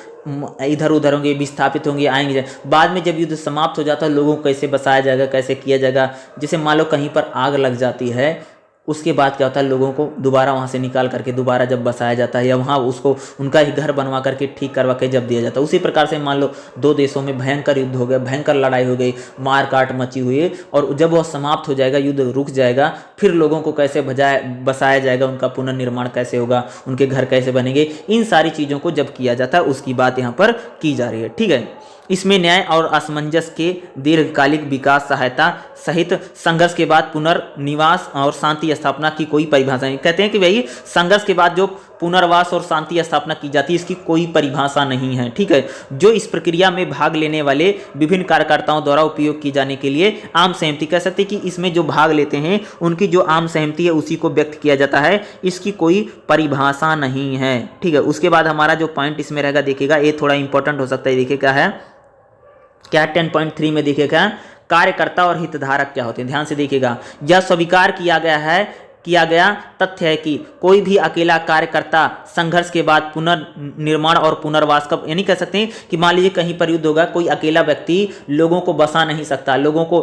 इधर उधर होंगे, विस्थापित होंगे, आएंगे। बाद में जब युद्ध समाप्त हो जाता है, लोगों को कैसे बसाया जाएगा, कैसे किया जाएगा। जैसे मान लो कहीं पर आग लग जाती है, उसके बाद क्या होता है, लोगों को दोबारा वहाँ से निकाल करके दोबारा जब बसाया जाता है, या वहाँ उसको उनका ही घर बनवा करके ठीक करवा के जब दिया जाता है। उसी प्रकार से मान लो दो देशों में भयंकर युद्ध हो गया, भयंकर लड़ाई हो गई, मार काट मची हुई है, और जब वह समाप्त हो जाएगा, युद्ध रुक जाएगा, फिर लोगों को कैसे बसाया जाएगा, उनका पुनर्निर्माण कैसे होगा, उनके घर कैसे बनेंगे, इन सारी चीज़ों को जब किया जाता है उसकी बात यहाँ पर की जा रही है। ठीक है, इसमें न्याय और असमंजस के दीर्घकालिक विकास सहायता सहित संघर्ष के बाद पुनर्निवास और शांति स्थापना की कोई परिभाषा नहीं। कहते हैं कि भाई संघर्ष के बाद जो पुनर्वास और शांति स्थापना की जाती है, इसकी कोई परिभाषा नहीं है। ठीक है, जो इस प्रक्रिया में भाग लेने वाले विभिन्न कार्यकर्ताओं द्वारा उपयोग की जाने के लिए आम सहमति, कह सकते कि इसमें जो भाग लेते हैं उनकी जो आम सहमति है उसी को व्यक्त किया जाता है, इसकी कोई परिभाषा नहीं है। ठीक है, उसके बाद हमारा जो पॉइंट इसमें रहेगा, देखिएगा ये थोड़ा इंपॉर्टेंट हो सकता है। देखिए क्या है, क्या 10.3 में देखिएगा कार्यकर्ता और हितधारक क्या होते हैं, ध्यान से देखिएगा। यह स्वीकार किया गया तथ्य है कि कोई भी अकेला कार्यकर्ता संघर्ष के बाद पुनर्निर्माण और पुनर्वास का, यानी कह सकते हैं कि मान लीजिए कहीं पर युद्ध होगा, कोई अकेला व्यक्ति लोगों को बसा नहीं सकता, लोगों को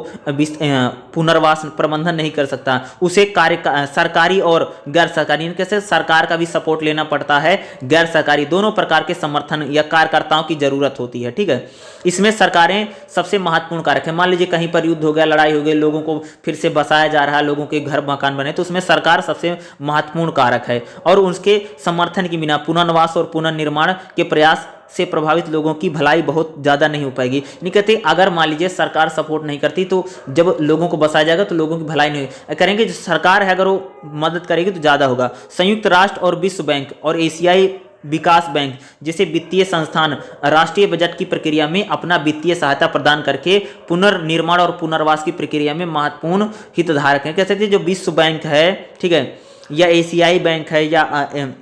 पुनर्वास प्रबंधन नहीं कर सकता। उसे सरकारी और गैर सरकारी, कैसे सरकार का भी सपोर्ट लेना पड़ता है, गैर सरकारी, दोनों प्रकार के समर्थन या कार्यकर्ताओं की जरूरत होती है। ठीक है, इसमें सरकारें सबसे महत्वपूर्ण कारक है। मान लीजिए कहीं पर युद्ध हो गया, लड़ाई हो गई, लोगों को फिर से बसाया जा रहा है, लोगों के घर मकान बने, तो उसमें सरकार सबसे महत्वपूर्ण कारक है, और उसके समर्थन के बिना पुनर्वास और पुनर्निर्माण के प्रयास से प्रभावित लोगों की भलाई बहुत ज़्यादा नहीं हो पाएगी। नहीं कहते अगर मान लीजिए सरकार सपोर्ट नहीं करती तो जब लोगों को बसाया जाएगा तो लोगों की भलाई नहीं करेंगे। जो सरकार है अगर वो मदद करेगी तो ज़्यादा होगा। संयुक्त राष्ट्र और विश्व बैंक और एशियाई विकास बैंक जैसे वित्तीय संस्थान राष्ट्रीय बजट की प्रक्रिया में अपना वित्तीय सहायता प्रदान करके पुनर्निर्माण और पुनर्वास की प्रक्रिया में महत्वपूर्ण हितधारक हैं। कह सकते हैं जो विश्व बैंक है, ठीक है, या एशियाई बैंक है, या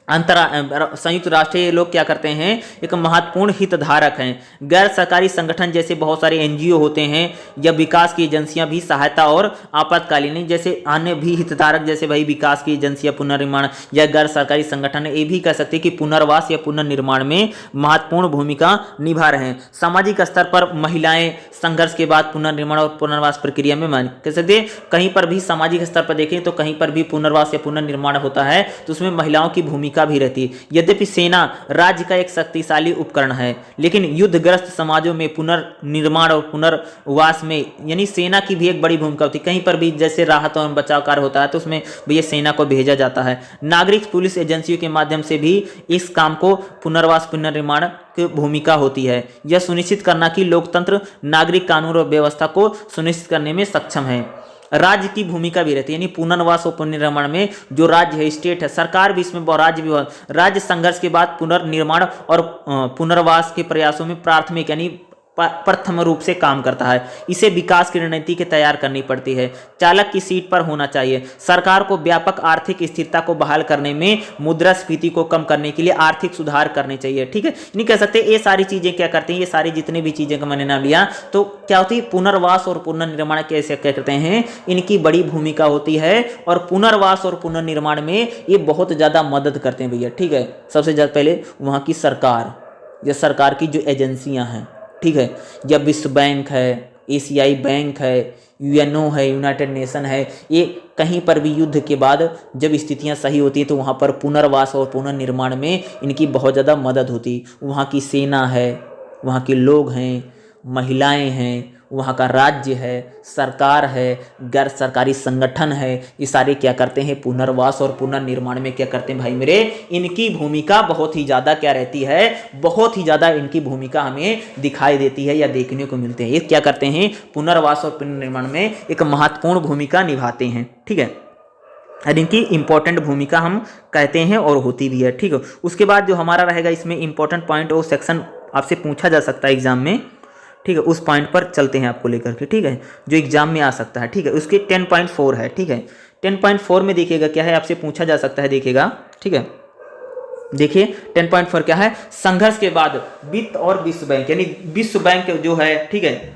संयुक्त राष्ट्र, ये लोग क्या करते हैं, एक महत्वपूर्ण हितधारक हैं। गैर सरकारी संगठन जैसे बहुत सारे एनजीओ होते हैं या विकास की एजेंसियां भी सहायता और आपातकालीन जैसे अन्य भी हितधारक, जैसे भाई विकास की एजेंसियां, पुनर्निर्माण या गैर सरकारी संगठन, ये भी कह सकते हैं कि पुनर्वास या पुनर्निर्माण में महत्वपूर्ण भूमिका निभा रहे हैं। सामाजिक स्तर पर महिलाएं संघर्ष के बाद पुनर्निर्माण और पुनर्वास प्रक्रिया में कह सकते हैं, कहीं पर भी सामाजिक स्तर पर देखें तो कहीं पर भी पुनर्वास या पुनर्निर्माण होता है तो उसमें महिलाओं की भूमिका भी रहती है। यद्यपि सेना राज्य का एक शक्तिशाली उपकरण है, लेकिन युद्धग्रस्त समाजों में पुनर्निर्माण और पुनर्वास में यानी सेना की भी एक बड़ी भूमिका होती है। कहीं पर भी जैसे राहत और बचाव कार्य होता है तो उसमें भी सेना को भेजा जाता है। नागरिक पुलिस एजेंसियों के माध्यम से भी इस काम को पुनर्वास पुनर्निर्माण की भूमिका होती है। यह सुनिश्चित करना कि लोकतंत्र नागरिक कानून और व्यवस्था को सुनिश्चित करने में सक्षम है। राज्य की भूमिका भी रहती है, यानी पुनर्वास और पुनर्निर्माण में जो राज्य है, स्टेट है, सरकार भी इसमें, राज्य भी, राज्य संघर्ष के बाद पुनर्निर्माण और पुनर्वास के प्रयासों में प्राथमिक यानी प्रथम रूप से काम करता है। इसे विकास की रणनीति के तैयार करनी पड़ती है। चालक की सीट पर होना चाहिए। सरकार को व्यापक आर्थिक स्थिरता को बहाल करने में, मुद्रास्फीति को कम करने के लिए आर्थिक सुधार करने चाहिए। ठीक है, नहीं कह सकते ये सारी चीजें क्या करते हैं, ये सारी जितनी भी चीजें का मैंने नाम लिया तो क्या होती है, पुनर्वास और पुनर्निर्माण कैसे क्या करते हैं, इनकी बड़ी भूमिका होती है। और पुनर्वास और पुनर्निर्माण में ये बहुत ज्यादा मदद करते हैं भैया। ठीक है, सबसे ज्यादा पहले वहां की सरकार या सरकार की जो एजेंसियां हैं, ठीक है, या विश्व बैंक है, एशियाई बैंक है, यूएनओ है, यूनाइटेड नेशन है, ये कहीं पर भी युद्ध के बाद जब स्थितियां सही होती है तो वहाँ पर पुनर्वास और पुनर्निर्माण में इनकी बहुत ज़्यादा मदद होती। वहाँ की सेना है, वहाँ के लोग हैं, महिलाएं हैं, वहाँ का राज्य है, सरकार है, गैर सरकारी संगठन है, ये सारे क्या करते हैं, पुनर्वास और पुनर्निर्माण में क्या करते हैं भाई मेरे, इनकी भूमिका बहुत ही ज़्यादा क्या रहती है, बहुत ही ज़्यादा इनकी भूमिका हमें दिखाई देती है या देखने को मिलते हैं। ये क्या करते हैं, पुनर्वास और पुनर्निर्माण में एक महत्वपूर्ण भूमिका निभाते हैं। ठीक है, और इनकी इंपॉर्टेंट भूमिका हम कहते हैं और होती भी है। ठीक है, उसके बाद जो हमारा रहेगा इसमें इंपॉर्टेंट पॉइंट वो सेक्शन आपसे पूछा जा सकता है एग्जाम में। ठीक है, उस पॉइंट पर चलते हैं आपको लेकर के, ठीक है, जो एग्जाम में आ सकता है, ठीक है, उसके 10.4 है, ठीक है। 10.4 में देखिएगा क्या है, आपसे पूछा जा सकता है, देखिएगा, ठीक है। देखिए 10.4 क्या है, संघर्ष के बाद वित्त और विश्व बैंक, यानी विश्व बैंक जो है, ठीक है,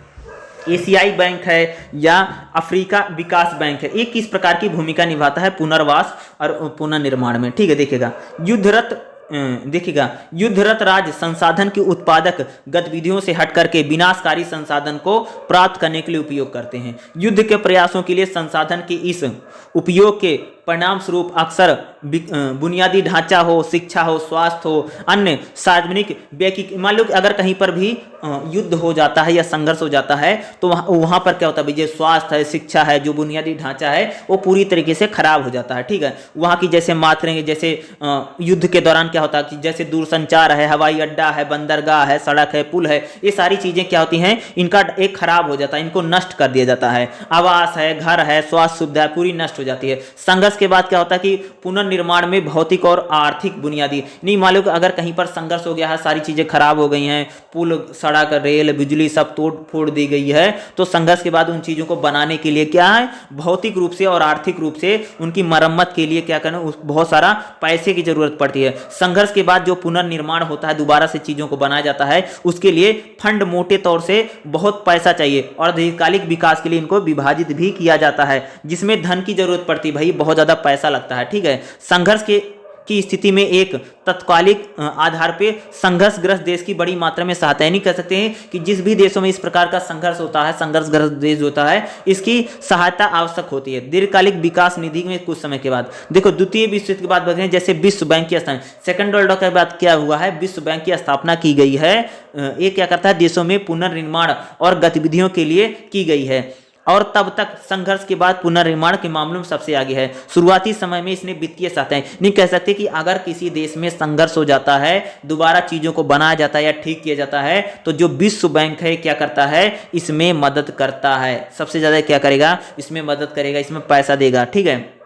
एशियाई बैंक है या अफ्रीका विकास बैंक है, एक किस प्रकार की भूमिका निभाता है पुनर्वास और पुनर्निर्माण में, ठीक है। देखिएगा युद्धरत राज्य संसाधन की उत्पादक गतिविधियों से हट करके विनाशकारी संसाधन को प्राप्त करने के लिए उपयोग करते हैं। युद्ध के प्रयासों के लिए संसाधन के इस उपयोग के परिणाम स्वरूप अक्सर बुनियादी ढांचा हो, शिक्षा हो, स्वास्थ्य हो, अन्य सार्वजनिक व्यय, मान लो कि अगर कहीं पर भी युद्ध हो जाता है या संघर्ष हो जाता है तो वहां पर क्या होता है, जो स्वास्थ्य है, शिक्षा है, जो बुनियादी ढांचा है वो पूरी तरीके से खराब हो जाता है, ठीक है। वहां की जैसे मात्रें, जैसे युद्ध के दौरान क्या होता है कि जैसे दूरसंचार है, हवाई अड्डा है, बंदरगाह है, सड़क है, पुल है, ये सारी चीजें क्या होती हैं, इनका एक खराब हो जाता है, इनको नष्ट कर दिया जाता है। आवास है, घर है, स्वास्थ्य सुविधा पूरी नष्ट हो जाती है। संघर्ष के बाद क्या होता है कि पुनर्निर्माण में भौतिक और आर्थिक बुनियादी, नहीं मान लो कि अगर कहीं पर संघर्ष हो गया है, सारी चीजें खराब हो गई हैं, पुल, सड़क, रेल, बिजली सब तोड़ फोड़ दी गई है, तो संघर्ष के बाद उन चीजों को बनाने के लिए क्या है, भौतिक रूप से और आर्थिक रूप से उनकी मरम्मत के लिए क्या करना, बहुत सारा पैसे की जरूरत पड़ती है। संघर्ष के बाद जो पुनर्निर्माण होता है, दोबारा से चीजों को बनाया जाता है, उसके लिए फंड मोटे तौर से बहुत पैसा चाहिए और दीर्घकालिक विकास के लिए इनको विभाजित भी किया जाता है, जिसमें धन की जरूरत पड़ती है, भाई बहुत ज्यादा पैसा लगता है, ठीक है। संघर्ष की स्थिति में एक तत्कालिक आधार पे संघर्षग्रस्त देश की बड़ी मात्रा में सहायता, यानी कह सकते हैं कि जिस भी देशों में इस प्रकार का संघर्ष होता है, संघर्षग्रस्त देश होता है, इसकी सहायता आवश्यक होती है। दीर्घकालिक विकास निधि में कुछ समय के बाद, देखो द्वितीय विश्व युद्ध के बाद बढ़ते हैं, जैसे विश्व बैंक की स्थापना, सेकंड वर्ल्ड वॉर के बाद क्या हुआ है, विश्व बैंक की स्थापना की गई है। ये क्या करता है, देशों में पुनर्निर्माण और गतिविधियों के लिए की गई है और तब तक संघर्ष के बाद पुनर्निर्माण के मामलों में सबसे आगे है। शुरुआती समय में इसने वित्तीय सहायताएं, नहीं कह सकते कि अगर किसी देश में संघर्ष हो जाता है, दोबारा चीजों को बनाया जाता है या ठीक किया जाता है, तो जो विश्व बैंक है क्या करता है, इसमें मदद करता है, सबसे ज्यादा क्या करेगा, इसमें मदद करेगा, इसमें पैसा देगा, ठीक है।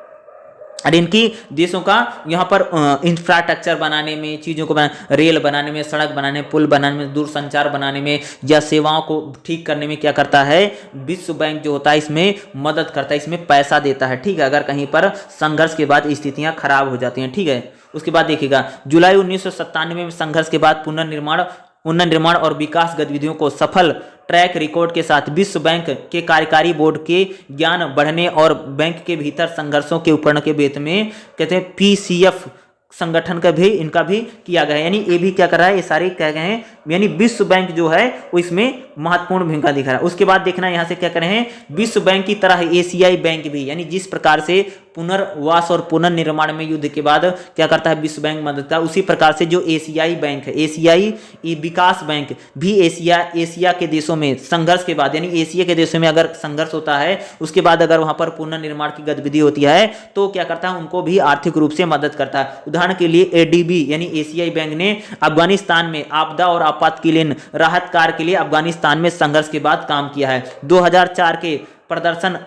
और इनकी देशों का यहाँ पर इंफ्रास्ट्रक्चर बनाने में, चीज़ों को रेल बनाने में, सड़क बनाने में, पुल बनाने में, दूरसंचार बनाने में या सेवाओं को ठीक करने में क्या करता है, विश्व बैंक जो होता है इसमें मदद करता है, इसमें पैसा देता है, ठीक है, अगर कहीं पर संघर्ष के बाद स्थितियाँ खराब हो जाती हैं, ठीक है। उसके बाद देखिएगा जुलाई 1997 में संघर्ष के बाद पुनर्निर्माण और विकास गतिविधियों को सफल ट्रैक रिकॉर्ड के साथ विश्व बैंक के कार्यकारी बोर्ड के ज्ञान बढ़ने और बैंक के भीतर संघर्षों के उपकरण के वेतन में कहते हैं पीसीएफ संगठन का भी इनका भी किया गया है, यानी ये भी क्या कर रहा है, ये सारे कह गए हैं, यानी विश्व बैंक जो है वो इसमें महत्वपूर्ण भूमिका दिखा रहा है। उसके बाद देखना यहाँ से क्या कर रहे हैं, विश्व बैंक की तरह एशियाई बैंक भी, यानी जिस प्रकार से पुनर्वास और पुनर्निर्माण में युद्ध के बाद क्या करता है विश्व बैंक मदद करता है, उसी प्रकार से जो एशियाई बैंक है, एशियाई विकास बैंक भी एशिया के देशों में संघर्ष के बाद, यानी एशिया के देशों में अगर संघर्ष होता है, उसके बाद अगर वहां पर पुनर्निर्माण की गतिविधि होती है तो क्या करता है, उनको भी आर्थिक रूप से मदद करता है। उदाहरण के लिए एडीबी यानी एशियाई बैंक ने अफगानिस्तान में आपदा और आपातकालीन राहत कार्य के लिए अफगानिस्तान में संघर्ष के बाद काम किया है। 2004 के प्रदर्शन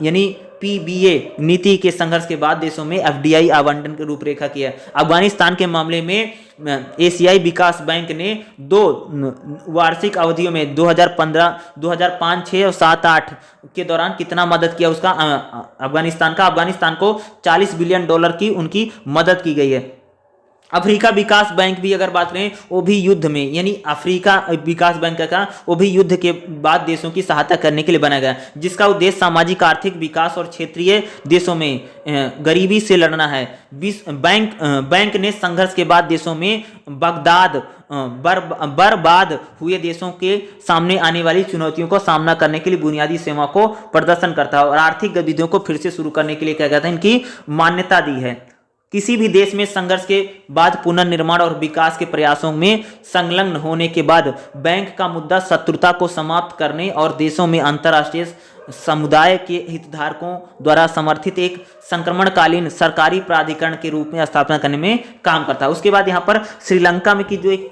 यानी पीबीए नीति के संघर्ष के बाद देशों में एफडीआई आवंटन की रूपरेखा किया है। अफगानिस्तान के मामले में एशियाई विकास बैंक ने 2 वार्षिक अवधियों में 2015, 2005, 6 और 7, 8 के दौरान कितना मदद किया उसका अफगानिस्तान को $40 बिलियन की उनकी मदद की गई है। अफ्रीका विकास बैंक भी अगर बात करें, वो भी युद्ध में, यानी अफ्रीका विकास बैंक का वो भी युद्ध के बाद देशों की सहायता करने के लिए बनाया गया, जिसका उद्देश्य सामाजिक आर्थिक विकास और क्षेत्रीय देशों में गरीबी से लड़ना है। बैंक ने संघर्ष के बाद देशों में बर्बाद हुए देशों के सामने आने वाली चुनौतियों को सामना करने के लिए बुनियादी सेवा को प्रदर्शन करता है और आर्थिक गतिविधियों को फिर से शुरू करने के लिए क्या कहते हैं, इनकी मान्यता दी है। किसी भी देश में संघर्ष के बाद पुनर्निर्माण और विकास के प्रयासों में संलग्न होने के बाद बैंक का मुद्दा शत्रुता को समाप्त करने और देशों में अंतर्राष्ट्रीय समुदाय के हितधारकों द्वारा समर्थित एक संक्रमणकालीन सरकारी प्राधिकरण के रूप में स्थापना करने में काम करता है। उसके बाद यहाँ पर श्रीलंका में की जो एक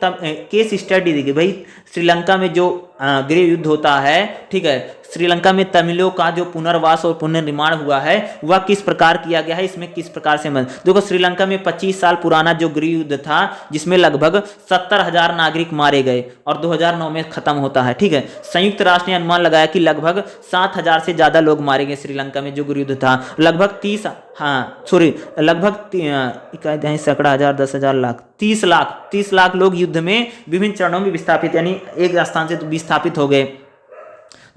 केस स्टडी दी गई, भाई श्रीलंका में जो गृह युद्ध होता है, ठीक है, श्रीलंका में तमिलों का जो पुनर्वास और पुनर्निर्माण हुआ है वह किस प्रकार किया गया है, इसमें किस प्रकार से देखो श्रीलंका में 25 साल पुराना जो गृह युद्ध था जिसमें लगभग 70,000 नागरिक मारे गए और 2009 में खत्म होता है। ठीक है, संयुक्त राष्ट्र ने अनुमान लगाया कि लगभग 7,000 से ज्यादा लोग मारे गए श्रीलंका में जो गृह युद्ध था। लगभग सैकड़ा हजार 10,000 लाख 30 लाख लोग युद्ध में विभिन्न चरणों में विस्थापित यानी एक स्थान से विस्थापित हो गए।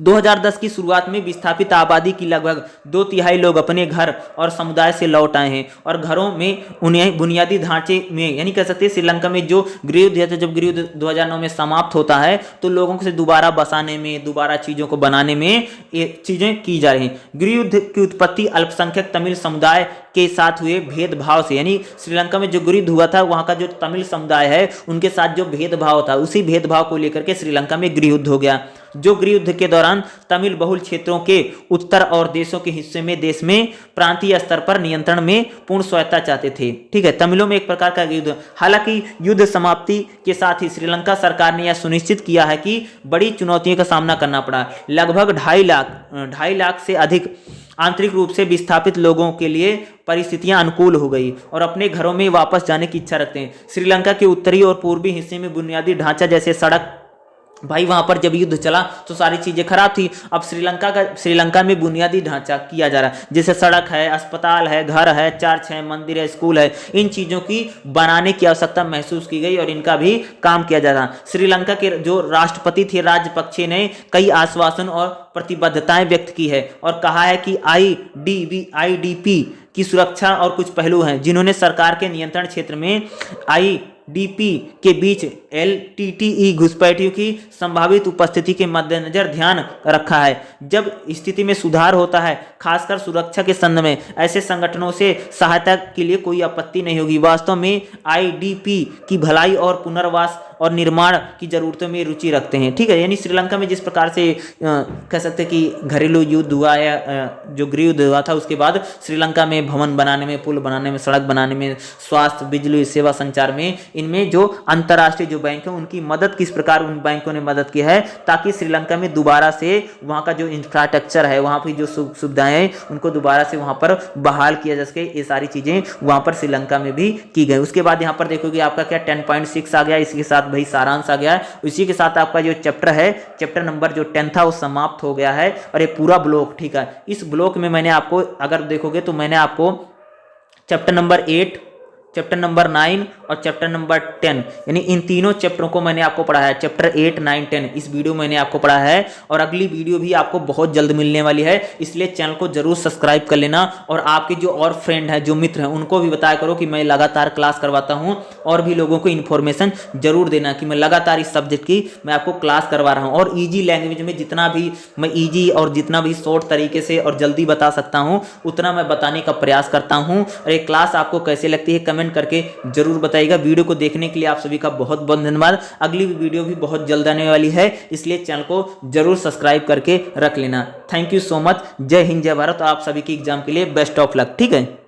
2010 की शुरुआत में विस्थापित आबादी की लगभग 2/3 लोग अपने घर और समुदाय से लौट आए हैं और घरों में उन्हें बुनियादी ढांचे में यानी कह सकते हैं श्रीलंका में जो गृह युद्ध था, जब गृह युद्ध 2009 में समाप्त होता है तो लोगों से दोबारा बसाने में, दोबारा चीज़ों को बनाने में ये चीज़ें की जा रही हैं। गृह युद्ध की उत्पत्ति अल्पसंख्यक तमिल समुदाय के साथ हुए भेदभाव से, यानी श्रीलंका में जो गृह युद्ध हुआ था वहाँ का जो तमिल समुदाय है उनके साथ जो भेदभाव था उसी भेदभाव को लेकर के श्रीलंका में गृह युद्ध हो गया। जो गृह युद्ध के दौरान तमिल बहुल क्षेत्रों के उत्तर और देशों के हिस्से में देश में प्रांतीय स्तर पर नियंत्रण में पूर्ण स्वायत्ता चाहते थे। ठीक है, तमिलों में एक प्रकार का युद्ध। हालांकि युद्ध समाप्ति के साथ ही श्रीलंका सरकार ने यह सुनिश्चित किया है कि बड़ी चुनौतियों का सामना करना पड़ा। लगभग 2.5 लाख से अधिक आंतरिक रूप से विस्थापित लोगों के लिए परिस्थितियां अनुकूल हो गई और अपने घरों में वापस जाने की इच्छा रखते हैं। श्रीलंका के उत्तरी और पूर्वी हिस्से में बुनियादी ढांचा जैसे सड़क, भाई वहां पर जब युद्ध चला तो सारी चीजें खराब थी। अब श्रीलंका में बुनियादी ढांचा किया जा रहा है, जैसे सड़क है, अस्पताल है, घर है, चर्च है, मंदिर है, स्कूल है, इन चीजों की बनाने की आवश्यकता महसूस की गई और इनका भी काम किया जा रहा। श्रीलंका के जो राष्ट्रपति थे राजपक्षे ने कई आश्वासन और प्रतिबद्धताएं व्यक्त की है और कहा है कि आईडीपी की सुरक्षा और कुछ पहलू हैं जिन्होंने सरकार के नियंत्रण क्षेत्र में आईडीपी के बीच एलटीटीई घुसपैठियों की संभावित उपस्थिति के मद्देनजर ध्यान रखा है। जब स्थिति में सुधार होता है, खासकर सुरक्षा के संबंध में, ऐसे संगठनों से सहायता के लिए कोई आपत्ति नहीं होगी। वास्तव में आईडीपी की भलाई और पुनर्वास और निर्माण की जरूरतों में रुचि रखते हैं। ठीक है, यानी श्रीलंका में जिस प्रकार से कह सकते हैं कि घरेलू युद्ध हुआ या जो गृह युद्ध हुआ था उसके बाद श्रीलंका में भवन बनाने में, पुल बनाने में, सड़क बनाने में, स्वास्थ्य, बिजली सेवा, संचार में, इनमें जो अंतर्राष्ट्रीय जो बैंक है उनकी मदद किस प्रकार उन बैंकों ने मदद की है ताकि श्रीलंका में दोबारा से वहाँ का जो इंफ्रास्ट्रक्चर है, वहाँ की जो सुविधाएं हैं उनको दोबारा से वहाँ पर बहाल किया जा सके। ये सारी चीजें वहाँ पर श्रीलंका में भी की गई। उसके बाद यहाँ पर देखोगे आपका क्या 10.6 आ गया, इसके साथ भाई सारांश आ गया। उसी के साथ आपका जो चैप्टर है, चैप्टर नंबर जो 10 था वो समाप्त हो गया है और ये पूरा ब्लॉक, ठीक है, इस ब्लॉक में मैंने आपको अगर देखोगे तो मैंने आपको चैप्टर नंबर 8, चैप्टर नंबर 9 और चैप्टर नंबर 10 यानी इन तीनों चैप्टरों को मैंने आपको पढ़ाया है। चैप्टर 8, 9, 10 इस वीडियो मैंने आपको पढ़ाया है और अगली वीडियो भी आपको बहुत जल्द मिलने वाली है, इसलिए चैनल को जरूर सब्सक्राइब कर लेना और आपके जो और फ्रेंड हैं, जो मित्र हैं, उनको भी बताया करो कि मैं लगातार क्लास करवाता हूं और भी लोगों को इन्फॉर्मेशन जरूर देना कि मैं लगातार इस सब्जेक्ट की मैं आपको क्लास करवा रहा हूँ और ईजी लैंग्वेज में जितना भी मैं ईजी और जितना भी शॉर्ट तरीके से और जल्दी बता सकता हूँ उतना मैं बताने का प्रयास करता हूँ। और ये क्लास आपको कैसे लगती है कमेंट करके जरूर बताइएगा। वीडियो को देखने के लिए आप सभी का बहुत बहुत धन्यवाद। अगली वीडियो भी बहुत जल्द आने वाली है, इसलिए चैनल को जरूर सब्सक्राइब करके रख लेना। Thank you so much. जय हिंद, जय भारत। आप सभी की एग्जाम के लिए बेस्ट ऑफ लक। ठीक है।